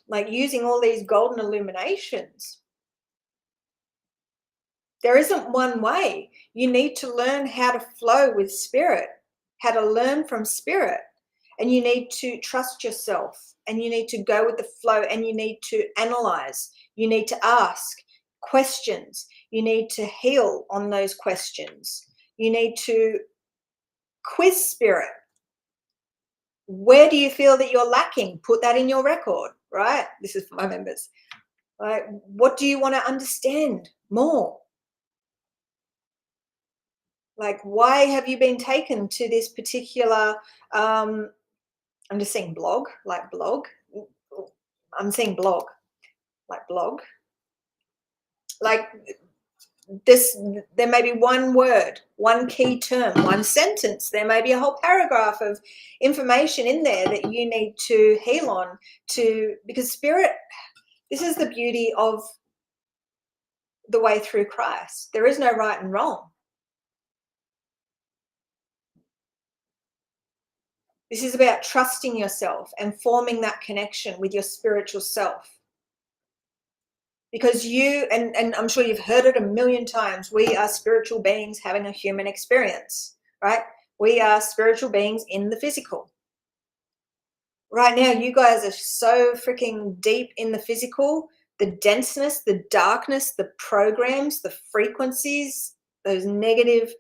like using all these golden illuminations. There isn't one way. You need to learn how to flow with spirit, how to learn from spirit, and you need to trust yourself, and you need to go with the flow, and you need to analyze. You need to ask questions. You need to heal on those questions. You need to quiz spirit. Where do you feel that you're lacking? Put that in your record, right? This is for my members. Right? What do you want to understand more? Like, why have you been taken to this particular, I'm just saying blog, like blog. I'm saying blog, like blog. Like, there may be one word, one key term, one sentence. There may be a whole paragraph of information in there that you need to heal on, because spirit, this is the beauty of the way through Christ. There is no right and wrong. This is about trusting yourself and forming that connection with your spiritual self. Because and I'm sure you've heard it a million times, we are spiritual beings having a human experience, right? We are spiritual beings in the physical. Right now, you guys are so freaking deep in the physical, the denseness, the darkness, the programs, the frequencies, those negative,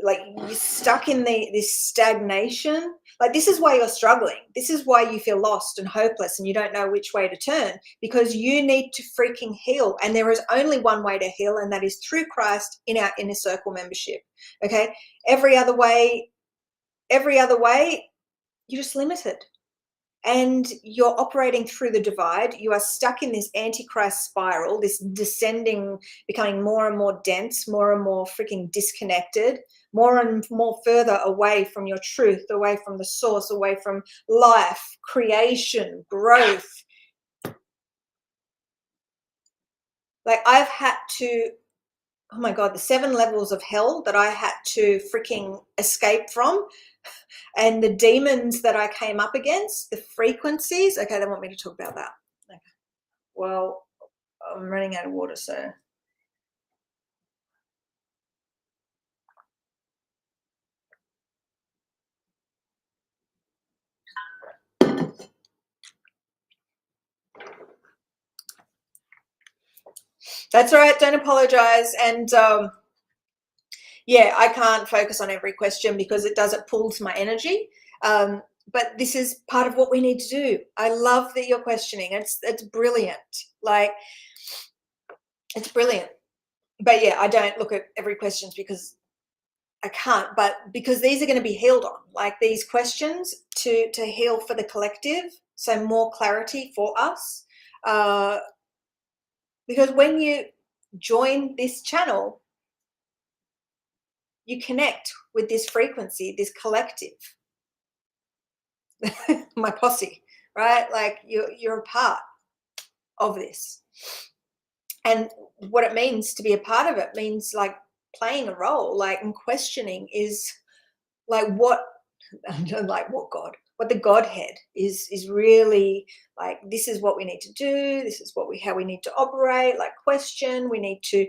like you're stuck in this stagnation. Like, this is why you're struggling. This is why you feel lost and hopeless and you don't know which way to turn, because you need to freaking heal. And there is only one way to heal, and that is through Christ in our inner circle membership. Okay. Every other way, you're just limited. And you're operating through the divide. You are stuck in this antichrist spiral, this descending, becoming more and more dense, more and more freaking disconnected, more and more further away from your truth, away from the source, away from life, creation, growth. Like, I've had to, oh my God, the 7 levels of hell that I had to freaking escape from, and the demons that I came up against, the frequencies. Okay, they want me to talk about that. Okay. Well, I'm running out of water, so. That's all right. Don't apologize. And yeah, I can't focus on every question because it pulls my energy. But this is part of what we need to do. I love that you're questioning. It's brilliant. Like, it's brilliant. But yeah, I don't look at every question because I can't, but because these are going to be healed on, like these questions to heal for the collective. So more clarity for us. Because when you join this channel, you connect with this frequency, this collective, my posse, right? Like, you're a part of this. And what it means to be a part of it means like playing a role, like, and questioning is like what the Godhead is really like. This is what we need to do. This is how we need to operate. Like, question. We need to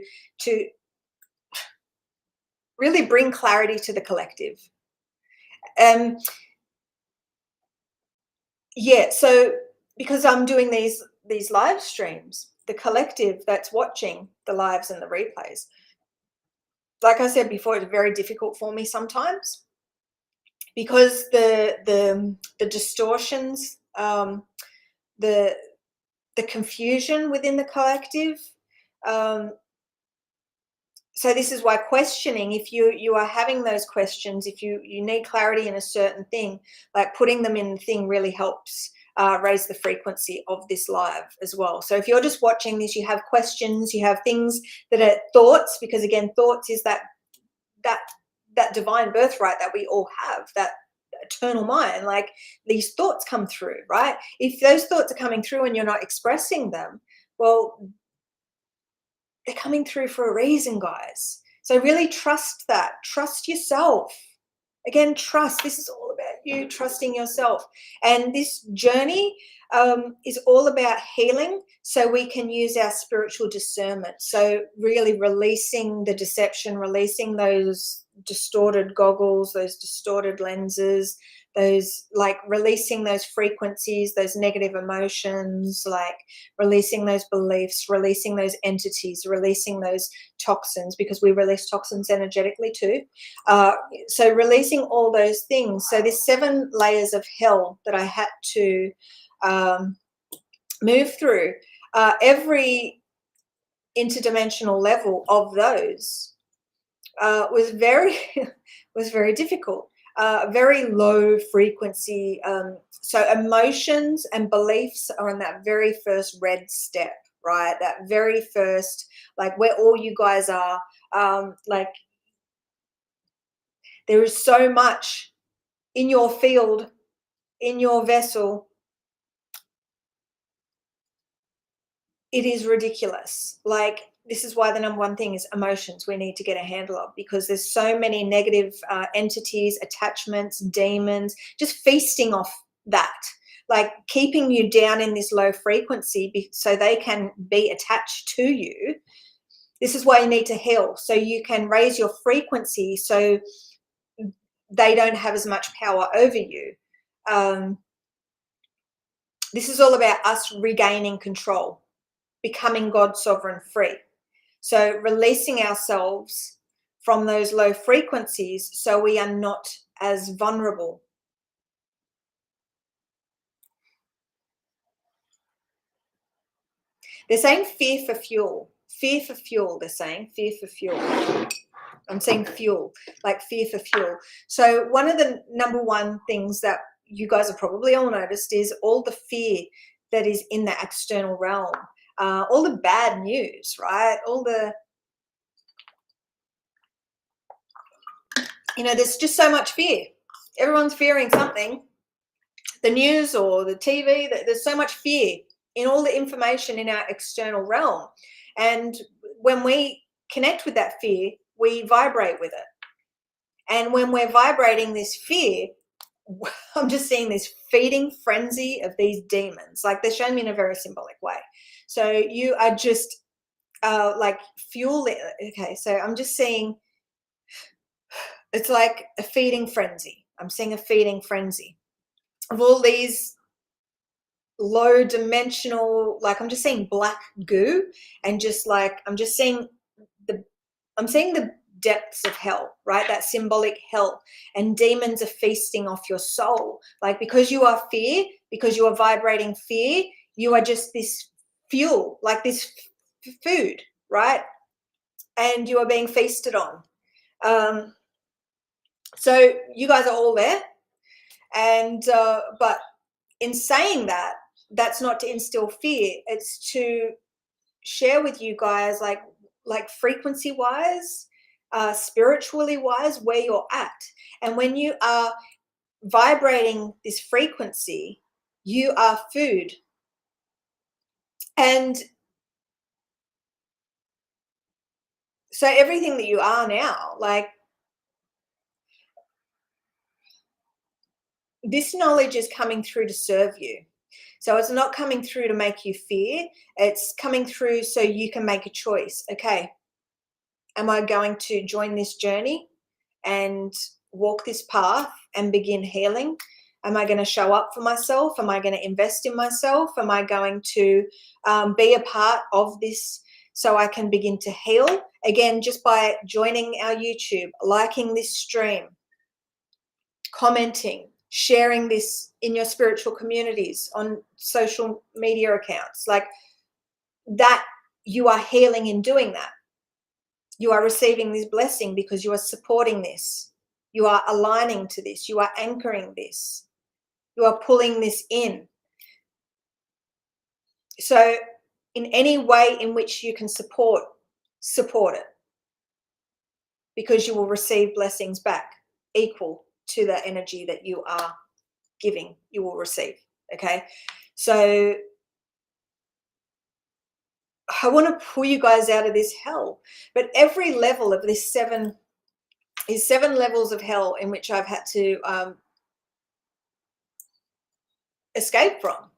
really bring clarity to the collective. Yeah. So because I'm doing these live streams, the collective that's watching the lives and the replays, like I said before, it's very difficult for me sometimes because the distortions, the confusion within the collective. So this is why questioning, if you are having those questions, if you need clarity in a certain thing, like putting them in the thing really helps raise the frequency of this live as well. So if you're just watching this, you have questions, you have things that are thoughts, because again, thoughts is that divine birthright that we all have, that eternal mind. Like, these thoughts come through, right? If those thoughts are coming through and you're not expressing them, well, they're coming through for a reason, guys. So really trust that. Trust yourself. Again, trust. This is all about you trusting yourself. And this journey is all about healing, so we can use our spiritual discernment. So really releasing the deception, releasing those distorted goggles, those distorted lenses, those, like, releasing those frequencies, those negative emotions, like releasing those beliefs, releasing those entities, releasing those toxins, because we release toxins energetically too. So releasing all those things. So there's 7 layers of hell that I had to move through. Every interdimensional level of those was very difficult. Very low frequency. So emotions and beliefs are on that very first red step, right? That very first, like where all you guys are, like there is so much in your field, in your vessel. It is ridiculous. Like, this is why the number one thing is emotions we need to get a handle of, because there's so many negative entities, attachments, demons, just feasting off that, like keeping you down in this low frequency so they can be attached to you. This is why you need to heal, so you can raise your frequency so they don't have as much power over you. This is all about us regaining control, becoming God sovereign free. So releasing ourselves from those low frequencies so we are not as vulnerable. They're saying fear for fuel. Fear for fuel, they're saying. Fear for fuel. I'm saying fuel, like fear for fuel. So one of the number one things that you guys have probably all noticed is all the fear that is in the external realm. All the bad news, right? All the, there's just so much fear. Everyone's fearing something. The news or the TV, there's so much fear in all the information in our external realm. And when we connect with that fear, we vibrate with it. And when we're vibrating this fear, I'm just seeing this feeding frenzy of these demons. Like, they're showing me in a very symbolic way. So you are just like fuel. Okay, so I'm just seeing it's like a feeding frenzy. I'm seeing a feeding frenzy of all these low dimensional, like I'm just seeing black goo, and just like I'm seeing the depths of hell, right? That symbolic hell, and demons are feasting off your soul. Like, because you are fear, because you are vibrating fear, you are just this fuel, like this food, right? And you are being feasted on. So you guys are all there, and but in saying that, that's not to instill fear. It's to share with you guys, like frequency wise, spiritually wise, where you're at. And when you are vibrating this frequency, you are food. And so everything that you are now, like, this knowledge is coming through to serve you. So it's not coming through to make you fear. It's coming through so you can make a choice. Okay, am I going to join this journey and walk this path and begin healing? Am I going to show up for myself? Am I going to invest in myself? Am I going to be a part of this so I can begin to heal? Again, just by joining our YouTube, liking this stream, commenting, sharing this in your spiritual communities, on social media accounts, like that, you are healing in doing that. You are receiving this blessing because you are supporting this. You are aligning to this. You are anchoring this. You are pulling this in. So in any way in which you can support it, because you will receive blessings back equal to the energy that you are giving, you will receive. Okay, so I want to pull you guys out of this hell. But every level of this seven levels of hell in which I've had to escape from.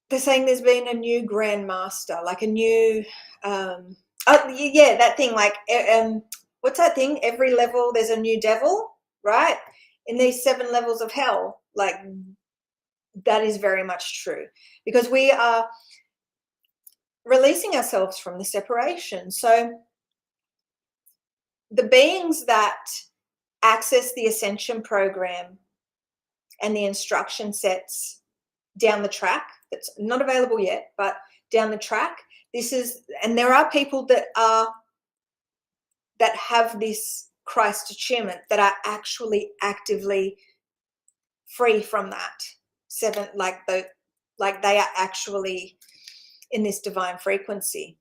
They're saying there's been a new grandmaster, like a new yeah, that thing, like what's that thing? Every level there's a new devil, right? In these 7 levels of hell, like, that is very much true, because we are releasing ourselves from the separation. So the beings that access the ascension program and the instruction sets down the track, that's not available yet, but down the track, and there are people that have this Christ attunement, that are actually actively free from that. Seven, like they are actually in this divine frequency.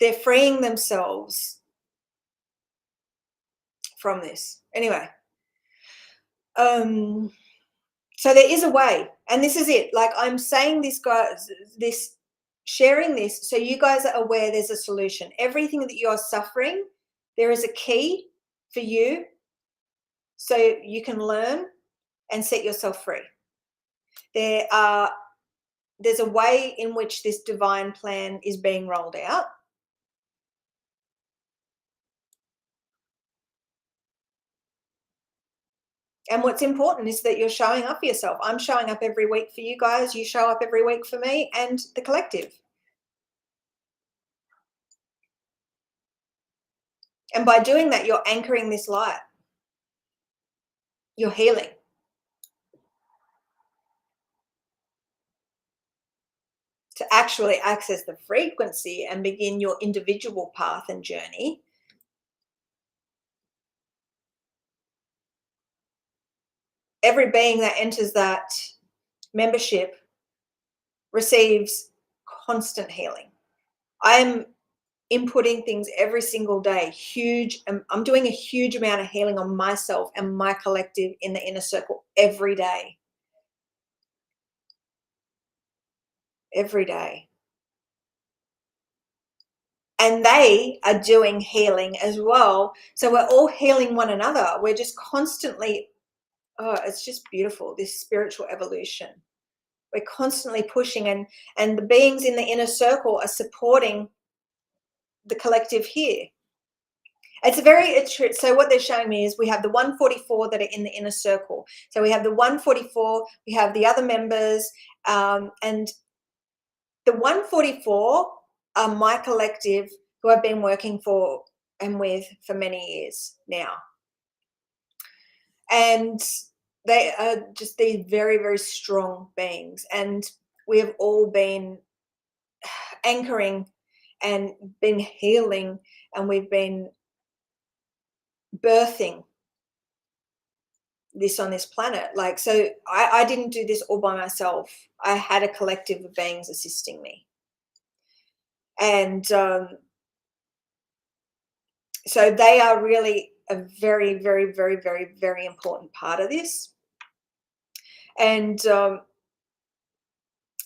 They're freeing themselves from this. Anyway, so there is a way, and this is it. Like, I'm saying this, guys, this, sharing this, so you guys are aware there's a solution. Everything that you're suffering, there is a key for you, so you can learn and set yourself free. There's a way in which this divine plan is being rolled out. And what's important is that you're showing up for yourself. I'm showing up every week for you guys. You show up every week for me and the collective. And by doing that, you're anchoring this light. You're healing. To actually access the frequency and begin your individual path and journey, every being that enters that membership receives constant healing. I'm inputting things every single day. I'm doing a huge amount of healing on myself and my collective in the inner circle every day. Every day. And they are doing healing as well. So we're all healing one another. We're just constantly, it's just beautiful, this spiritual evolution. We're constantly pushing, and the beings in the inner circle are supporting the collective here. So what they're showing me is we have the 144 that are in the inner circle. So we have the 144, we have the other members, and the 144 are my collective who I've been working for and with for many years now. And they are just these very, very strong beings. And we have all been anchoring and been healing, and we've been birthing this on this planet. Like, so I didn't do this all by myself. I had a collective of beings assisting me. And so they are really a very, very, very, very, very important part of this. And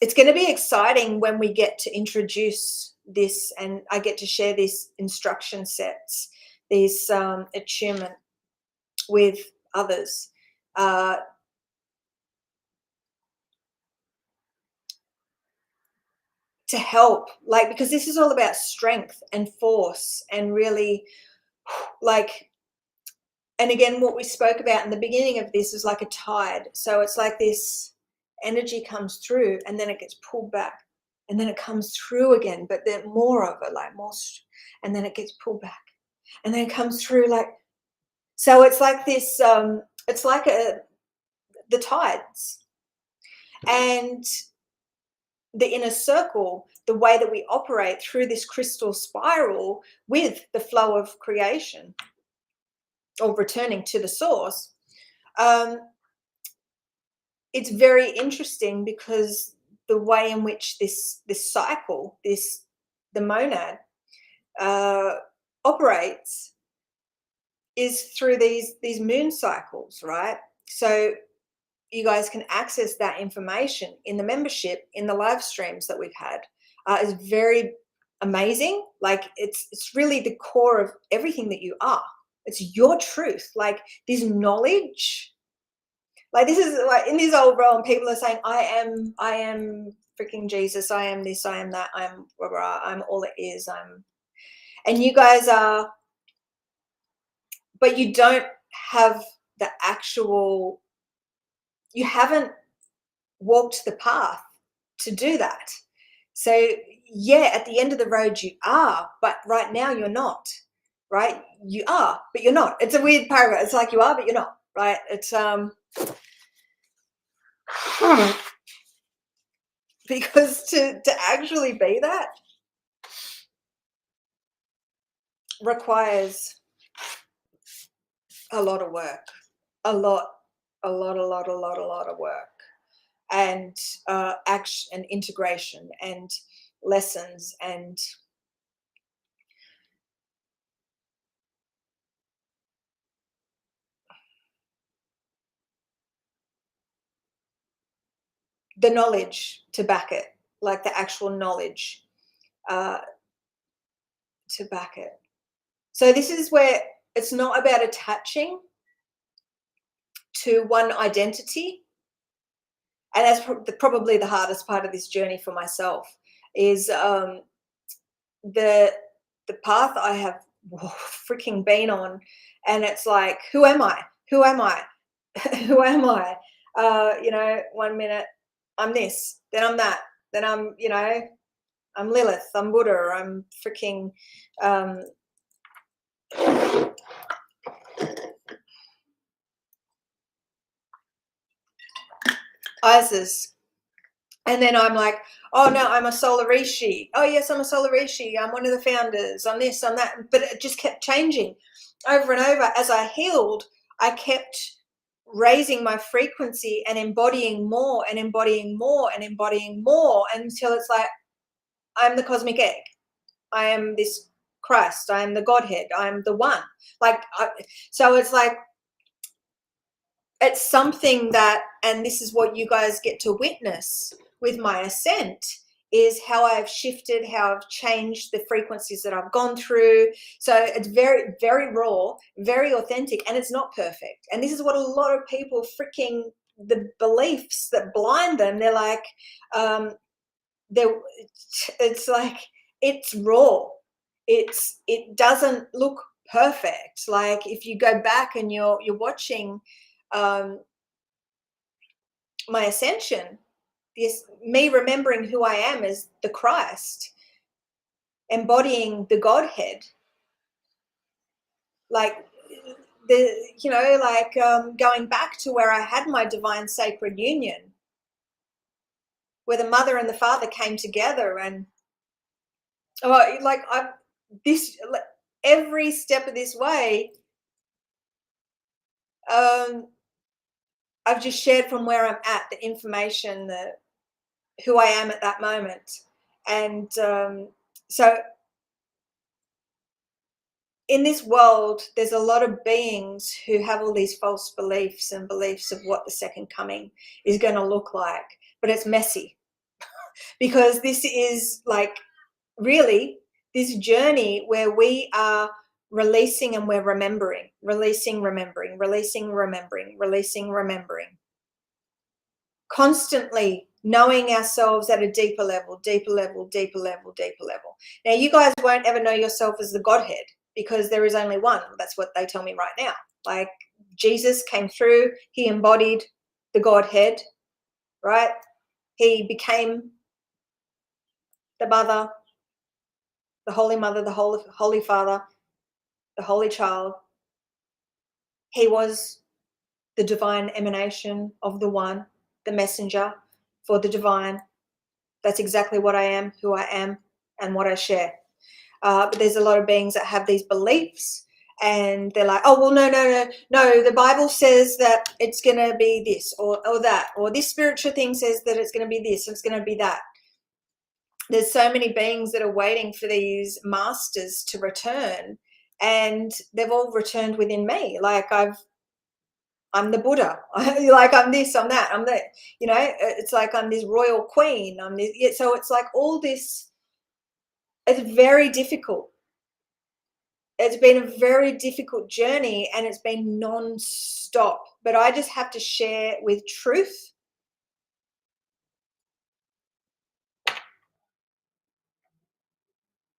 it's going to be exciting when we get to introduce this, and I get to share these instruction sets, these attunement with others. To help, like, because this is all about strength and force and really, like, and again, what we spoke about in the beginning of this is like a tide. So it's like this energy comes through and then it gets pulled back and then it comes through again, but then more of it, like more, and then it gets pulled back and then it comes through, like, so it's like this, it's like the tides. And the inner circle, the way that we operate through this crystal spiral with the flow of creation or returning to the source, it's very interesting because the way in which this cycle, the monad operates is through these moon cycles, right? So you guys can access that information in the membership, in the live streams that we've had. It's very amazing. Like, it's really the core of everything that you are. It's your truth. Like, this knowledge, like, this is like in this old realm, people are saying, I am freaking Jesus. I am this, I am that, I'm blah, blah, I'm all it is. And you guys are, but you don't have the actual, you haven't walked the path to do that. So yeah, at the end of the road you are, but right now you're not, right? You are, but you're not. It's a weird paragraph. It's like you are, but you're not, right? It's because to actually be that requires a lot of work, a lot, a lot, a lot, a lot, a lot of work, and action and integration and lessons and the knowledge to back it, like the actual knowledge uh, to back it. So this is where it's not about attaching to one identity, and that's probably the hardest part of this journey for myself is the path I have freaking been on, and it's like, who am I? Who am I? Who am I? You know, one minute I'm this, then I'm that, then I'm, you know, I'm Lilith, I'm Buddha, I'm freaking Isis. And then I'm like, oh no, I'm a solar rishi. Oh yes, I'm a solar rishi. I'm one of the founders. I'm this, I'm that. But it just kept changing over and over. As I healed, I kept raising my frequency and embodying more and embodying more and embodying more until it's like, I'm the cosmic egg. I am this Christ. I am the Godhead. I am the one. Like, so it's like, it's something that, and this is what you guys get to witness with my ascent, is how I've shifted, how I've changed the frequencies that I've gone through. So it's very, very raw, very authentic, and it's not perfect. And this is what a lot of people freaking, the beliefs that blind them, they're like, it's like, it's raw. It doesn't look perfect. Like if you go back and you're watching my ascension, this me remembering who I am as the Christ, embodying the Godhead, like the, you know, like going back to where I had my divine sacred union, where the mother and the father came together, and like I've this every step of this way, I've just shared from where I'm at, the information, the who I am at that moment. And so in this world, there's a lot of beings who have all these false beliefs and beliefs of what the second coming is going to look like, but it's messy because this is like really this journey where we are releasing and we're remembering, releasing, remembering, releasing, remembering, releasing, remembering, constantly knowing ourselves at a deeper level, deeper level, deeper level, deeper level. Now, you guys won't ever know yourself as the Godhead because there is only one. That's what they tell me right now. Like Jesus came through, he embodied the Godhead, right? He became the mother, the Holy Mother, the Holy Father, the Holy Child. He was the divine emanation of the one, the messenger for the divine. That's exactly what I am, who I am, and what I share. But there's a lot of beings that have these beliefs, and they're like, oh, well, no, the Bible says that it's going to be this or that, or this spiritual thing says that it's going to be this, it's going to be that. There's so many beings that are waiting for these masters to return, and they've all returned within me. Like I'm the Buddha. Like I'm this, I'm that, I'm that. You know, it's like I'm this royal queen. I'm this. Yeah, so it's like all this. It's very difficult. It's been a very difficult journey, and it's been non-stop. But I just have to share with truth.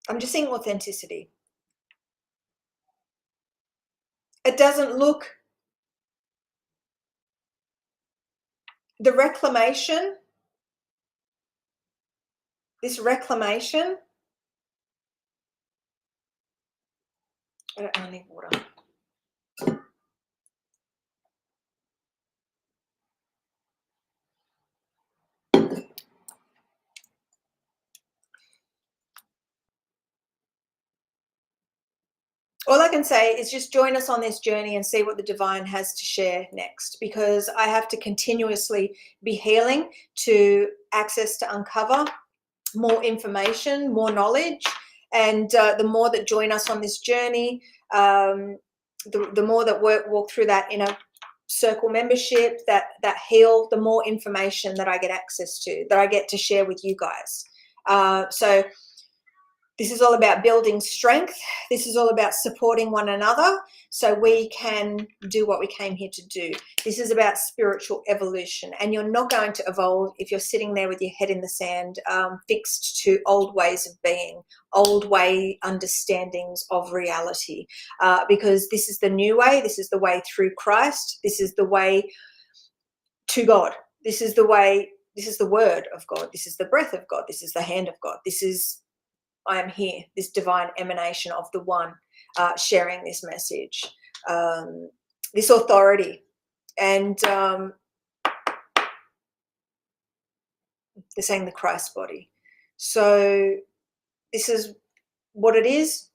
I'm just seeing authenticity. It doesn't look the reclamation. This reclamation. I need water. All I can say is just join us on this journey and see what the divine has to share next, because I have to continuously be healing to access to uncover more information, more knowledge. And the more that join us on this journey, the more that walk through that inner circle membership, that heal, the more information that I get access to, that I get to share with you guys. So this is all about building strength. This is all about supporting one another so we can do what we came here to do. This is about spiritual evolution, and you're not going to evolve if you're sitting there with your head in the sand, fixed to old ways of being, old way understandings of reality, because this is the new way. This is the way through Christ. This is the way to God. This is the way. This is the word of God. This is the breath of God. This is the hand of God. This is, I am here, this divine emanation of the one, sharing this message, this authority. And they're saying the Christ body. So this is what it is,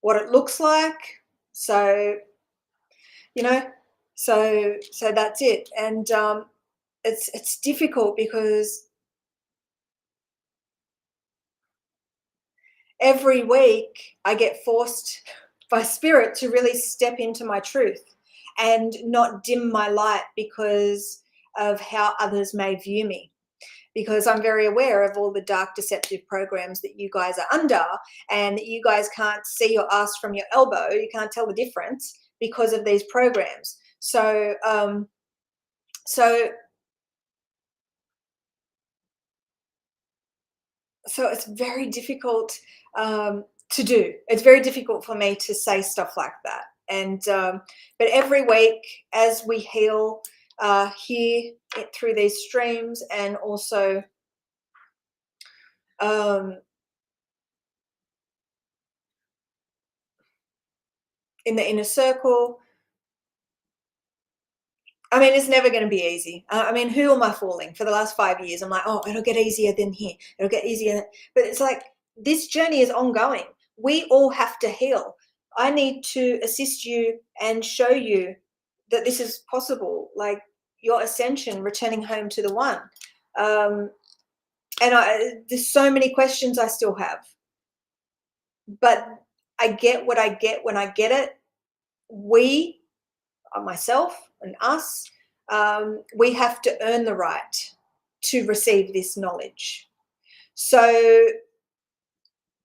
what it looks like. So, you know, so that's it. And it's difficult because every week I get forced by spirit to really step into my truth and not dim my light because of how others may view me, because I'm very aware of all the dark deceptive programs that you guys are under, and that you guys can't see your ass from your elbow. You can't tell the difference because of these programs. So it's very difficult to do. It's very difficult for me to say stuff like that. And but every week, as we heal here through these streams, and also in the inner circle, I mean, it's never going to be easy. I mean, who am I fooling? For the last 5 years, I'm like, oh, it'll get easier than here. It'll get easier. But it's like, this journey is ongoing. We all have to heal. I need to assist you and show you that this is possible, like your ascension, returning home to the one. And there's so many questions I still have. But I get what I get when I get it. We, myself and us, we have to earn the right to receive this knowledge. So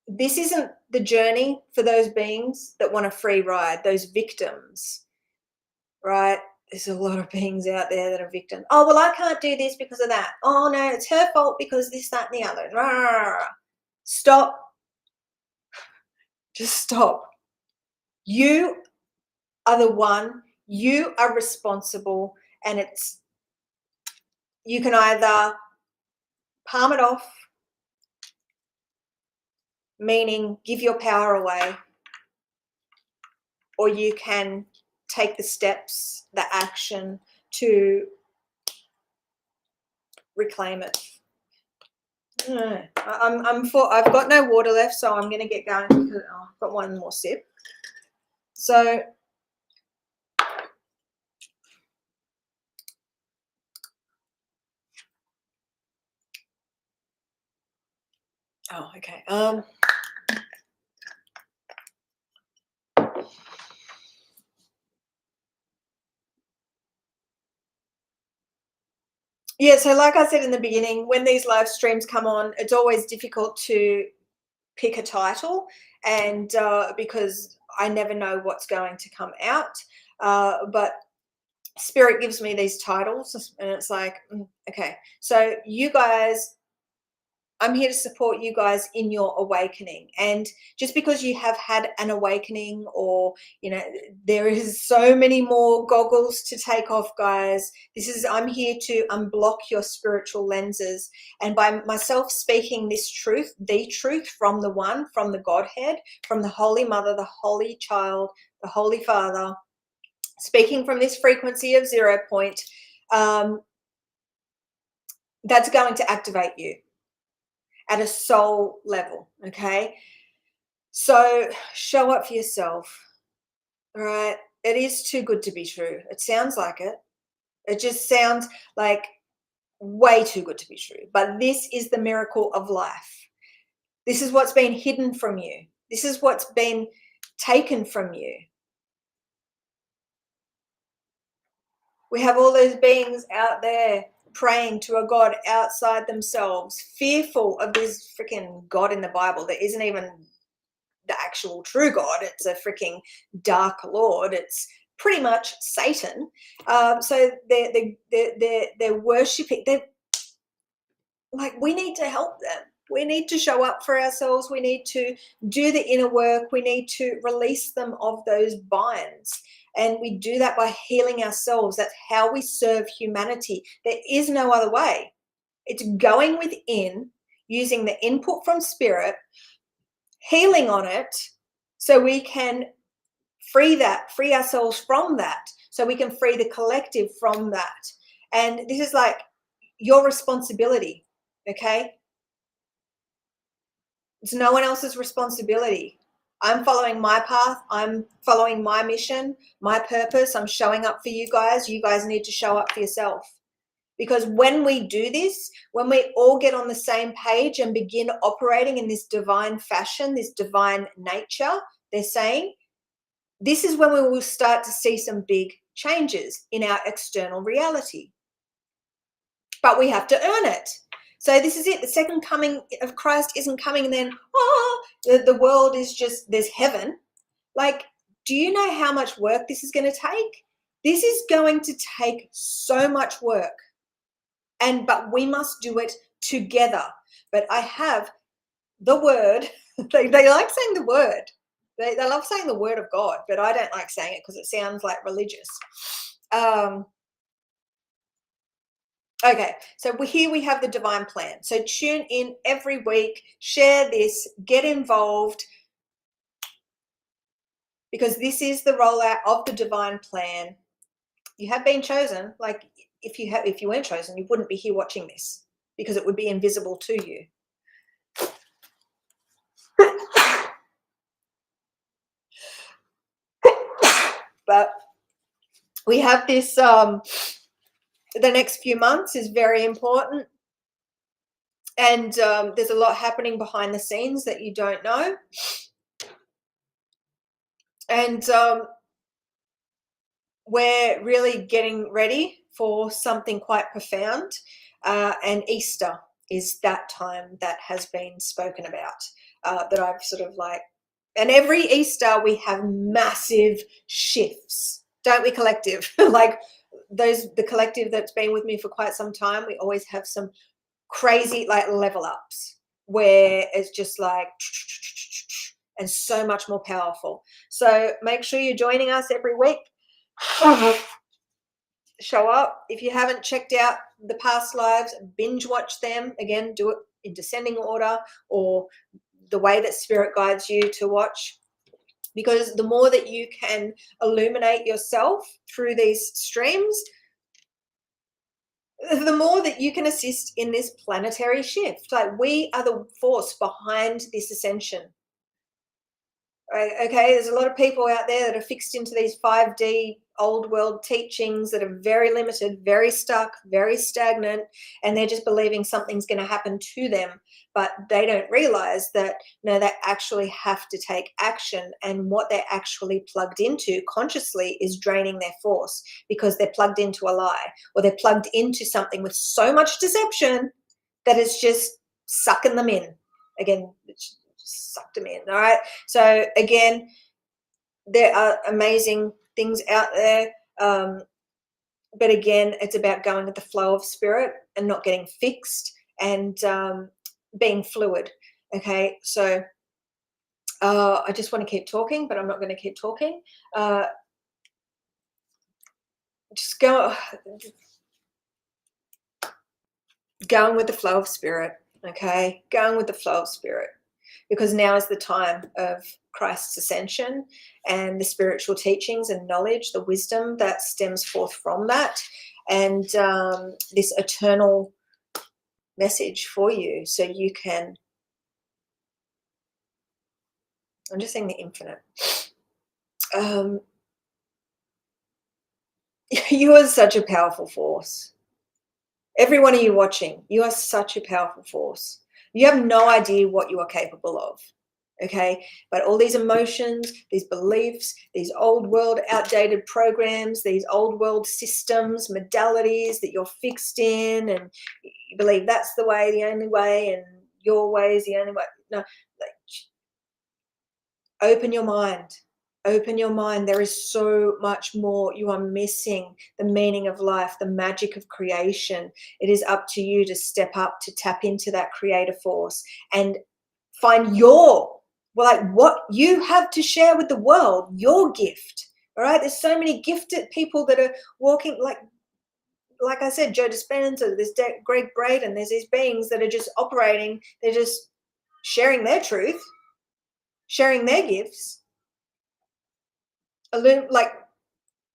this isn't the journey for those beings that want a free ride, those victims, right? There's a lot of beings out there that are victims. Oh, well, I can't do this because of that. Oh, no, it's her fault because this, that, and the other. Stop. Just stop. You are the one. You are responsible, and you can either palm it off, meaning give your power away, or you can take the steps, the action to reclaim it. I've got no water left, so I'm going to get going because I've got one more sip. So okay. Yeah, so like I said in the beginning, when these live streams come on, it's always difficult to pick a title, and because I never know what's going to come out. But Spirit gives me these titles, and it's like, okay, so you guys, I'm here to support you guys in your awakening. And just because you have had an awakening, or, you know, there is so many more goggles to take off, guys. I'm here to unblock your spiritual lenses. And by myself speaking this truth, the truth from the one, from the Godhead, from the Holy Mother, the Holy Child, the Holy Father, speaking from this frequency of 0 point, that's going to activate you at a soul level, okay? So show up for yourself. All right. It is too good to be true. It sounds like it. It just sounds like way too good to be true. But this is the miracle of life. This is what's been hidden from you. This is what's been taken from you. We have all those beings out there praying to a God outside themselves, fearful of this freaking God in the Bible that isn't even the actual true God. It's a freaking dark Lord. It's pretty much Satan. So they're worshiping. They're like, we need to help them. We need to show up for ourselves. We need to do the inner work. We need to release them of those binds. And we do that by healing ourselves. That's how we serve humanity. There is no other way. It's going within, using the input from spirit, healing on it, so we can free ourselves from that, so we can free the collective from that. And this is like your responsibility, okay? It's no one else's responsibility. I'm following my path. I'm following my mission, my purpose. I'm showing up for you guys. You guys need to show up for yourself. Because when we do this, when we all get on the same page and begin operating in this divine fashion, this divine nature, they're saying, this is when we will start to see some big changes in our external reality. But we have to earn it. So this is it. The second coming of Christ isn't coming and then, the world is just, there's heaven. Like, do you know how much work this is going to take? This is going to take so much work. But we must do it together. But I have the word. They like saying the word. They love saying the word of God, but I don't like saying it because it sounds like religious. Okay, so here we have the divine plan. So tune in every week, share this, get involved, because this is the rollout of the divine plan. You have been chosen. Like, if you weren't chosen, you wouldn't be here watching this, because it would be invisible to you. But we have this, the next few months is very important. And there's a lot happening behind the scenes that you don't know. And we're really getting ready for something quite profound. And Easter is that time that has been spoken about, that I've sort of like, and every Easter we have massive shifts, don't we, collective? Like the collective that's been with me for quite some time, we always have some crazy like level ups where it's just like, and so much more powerful. So make sure you're joining us every week. Show up. If you haven't checked out the past lives, binge watch them. Again, do it in descending order or the way that spirit guides you to watch, because the more that you can illuminate yourself through these streams, the more that you can assist in this planetary shift. Like, we are the force behind this ascension. Right? Okay, there's a lot of people out there that are fixed into these 5D old world teachings that are very limited, very stuck, very stagnant, and they're just believing something's going to happen to them. But they don't realize that, no, they actually have to take action, and what they're actually plugged into consciously is draining their force, because they're plugged into a lie, or they're plugged into something with so much deception that it's just sucking them in. Again, it's sucked them in. All right. So again, there are amazing things out there. But again, it's about going with the flow of spirit and not getting fixed, and being fluid. Okay. So I just want to keep talking, but I'm not going to keep talking. Just going with the flow of spirit. Okay. Going with the flow of spirit. Because now is the time of Christ's ascension and the spiritual teachings and knowledge, the wisdom that stems forth from that, and this eternal message for you, so you can I'm just saying the infinite. Um, you are such a powerful force. Every one of you watching, you are such a powerful force. You have no idea what you are capable of. Okay. But all these emotions, these beliefs, these old world outdated programs, these old world systems, modalities that you're fixed in, and you believe that's the way, the only way, and your way is the only way. No, like, open your mind. Open your mind. There is so much more. You are missing the meaning of life, the magic of creation. It is up to you to step up, to tap into that creative force and find your, well, like what you have to share with the world, your gift. All right. There's so many gifted people that are walking, like I said, Joe Dispenza, there's Greg Braden, there's these beings that are just operating, they're just sharing their truth, sharing their gifts, like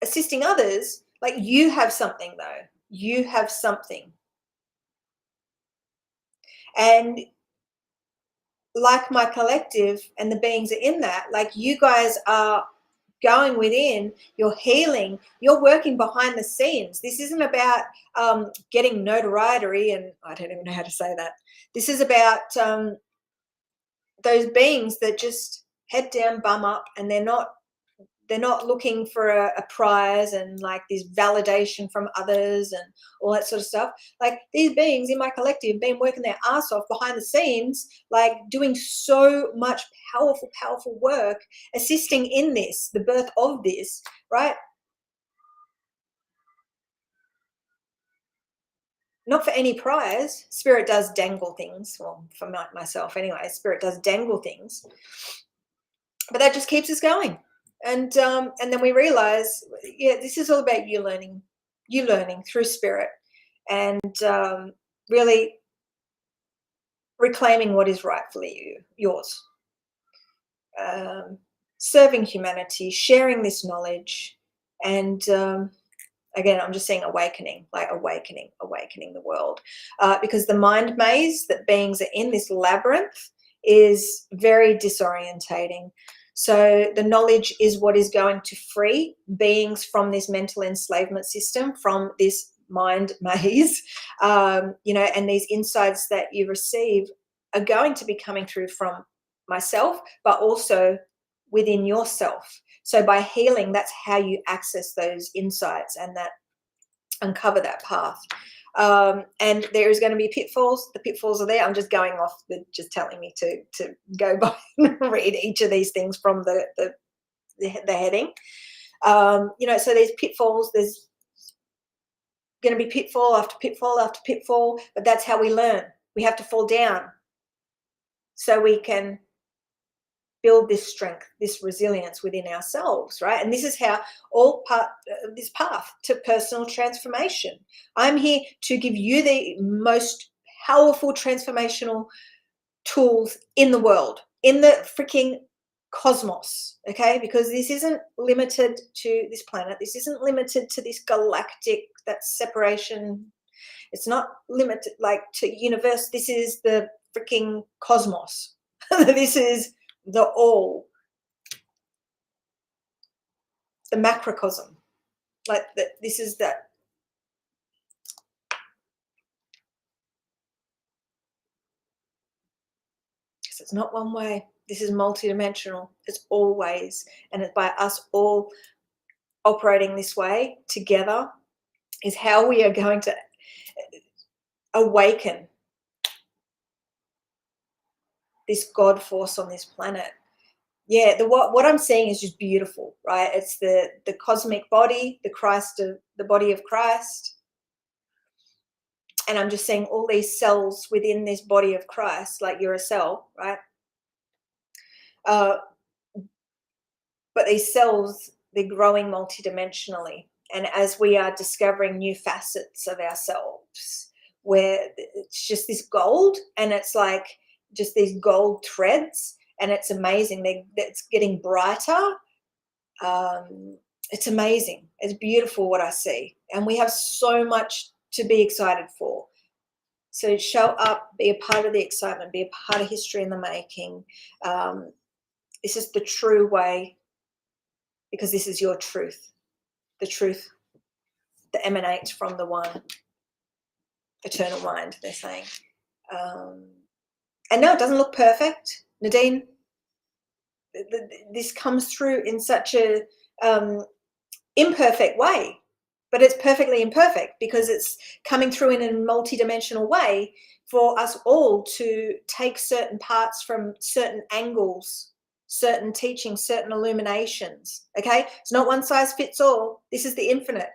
assisting others. Like, you have something though. You have something. And like my collective and the beings are in that, like, you guys are going within, you're healing, you're working behind the scenes. This isn't about getting notoriety, and I don't even know how to say that. This is about those beings that just head down, bum up, and they're not looking for a prize and like this validation from others and all that sort of stuff. Like, these beings in my collective have been working their ass off behind the scenes, like doing so much powerful work, assisting in this, the birth of this, right? Not for any prize. Spirit does dangle things. Well, for myself anyway, Spirit does dangle things, but that just keeps us going. And then we realize, yeah, this is all about you learning through Spirit, and really reclaiming what is rightfully yours, serving humanity, sharing this knowledge, and again, I'm just saying awakening, like awakening the world, because the mind maze that beings are in, this labyrinth, is very disorientating. So the knowledge is what is going to free beings from this mental enslavement system, from this mind maze, and these insights that you receive are going to be coming through from myself, but also within yourself. So by healing, that's how you access those insights and that uncover that path. And there is going to be pitfalls. The pitfalls are there. I'm just going off just telling me to go by and read each of these things from the heading. So there's pitfalls. There's going to be pitfall after pitfall after pitfall, but that's how we learn. We have to fall down so we can build this strength, this resilience within ourselves, right? And this is how all part of this path to personal transformation. I'm here to give you the most powerful transformational tools in the world, in the freaking cosmos, okay? Because this isn't limited to this planet. This isn't limited to this galactic, that separation. It's not limited like to universe. This is the freaking cosmos. This is the all, the macrocosm, like that. This is that. Because it's not one way. This is multidimensional. It's all ways, and it's by us all operating this way together is how we are going to awaken this God force on this planet. Yeah, what I'm seeing is just beautiful, right? It's the cosmic body, the body of Christ. And I'm just seeing all these cells within this body of Christ, like you're a cell, right? But these cells, they're growing multidimensionally. And as we are discovering new facets of ourselves, where it's just this gold, and it's like just these gold threads, and it's amazing. It's getting brighter. It's amazing. It's beautiful what I see. And we have so much to be excited for. So show up, be a part of the excitement, be a part of history in the making. This is the true way, because this is your truth, the truth that emanates from the one eternal mind, they're saying. And no, it doesn't look perfect, Nadine. This comes through in such a imperfect way, but it's perfectly imperfect because it's coming through in a multidimensional way for us all to take certain parts from certain angles, certain teachings, certain illuminations. Okay, it's not one size fits all. This is the infinite.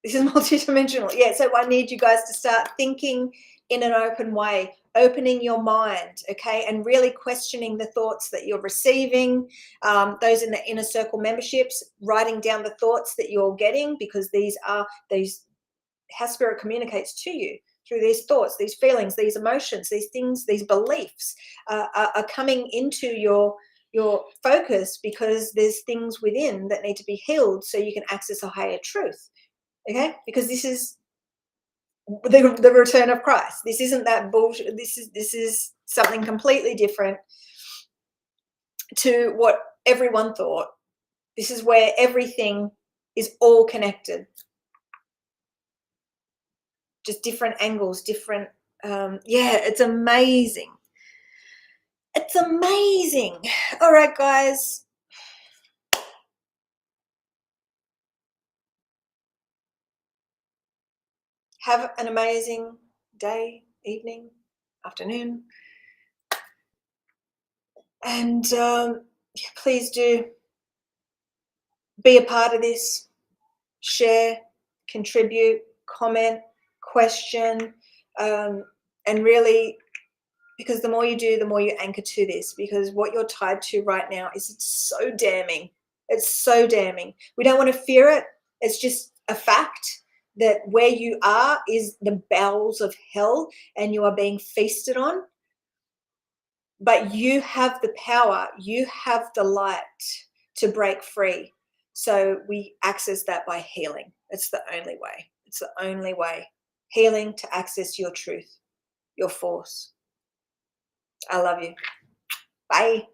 This is multidimensional. Yeah, so I need you guys to start thinking in an open way, opening your mind, okay, and really questioning the thoughts that you're receiving. Those in the inner circle memberships, writing down the thoughts that you're getting, because these are how spirit communicates to you through these thoughts, these feelings, these emotions, these things, these beliefs are coming into your focus, because there's things within that need to be healed so you can access a higher truth. Okay, because this is the return of Christ. This isn't that bullshit. This is something completely different to what everyone thought. This is where everything is all connected. Just different angles, different. Yeah, it's amazing. It's amazing. All right, guys. Have an amazing day, evening, afternoon. And please do be a part of this. Share, contribute, comment, question, and really, because the more you do, the more you anchor to this, because what you're tied to right now is so damning. It's so damning. We don't want to fear it. It's just a fact that where you are is the bowels of hell and you are being feasted on. But you have the power, you have the light to break free. So we access that by healing. It's the only way. It's the only way. Healing to access your truth, your force. I love you. Bye.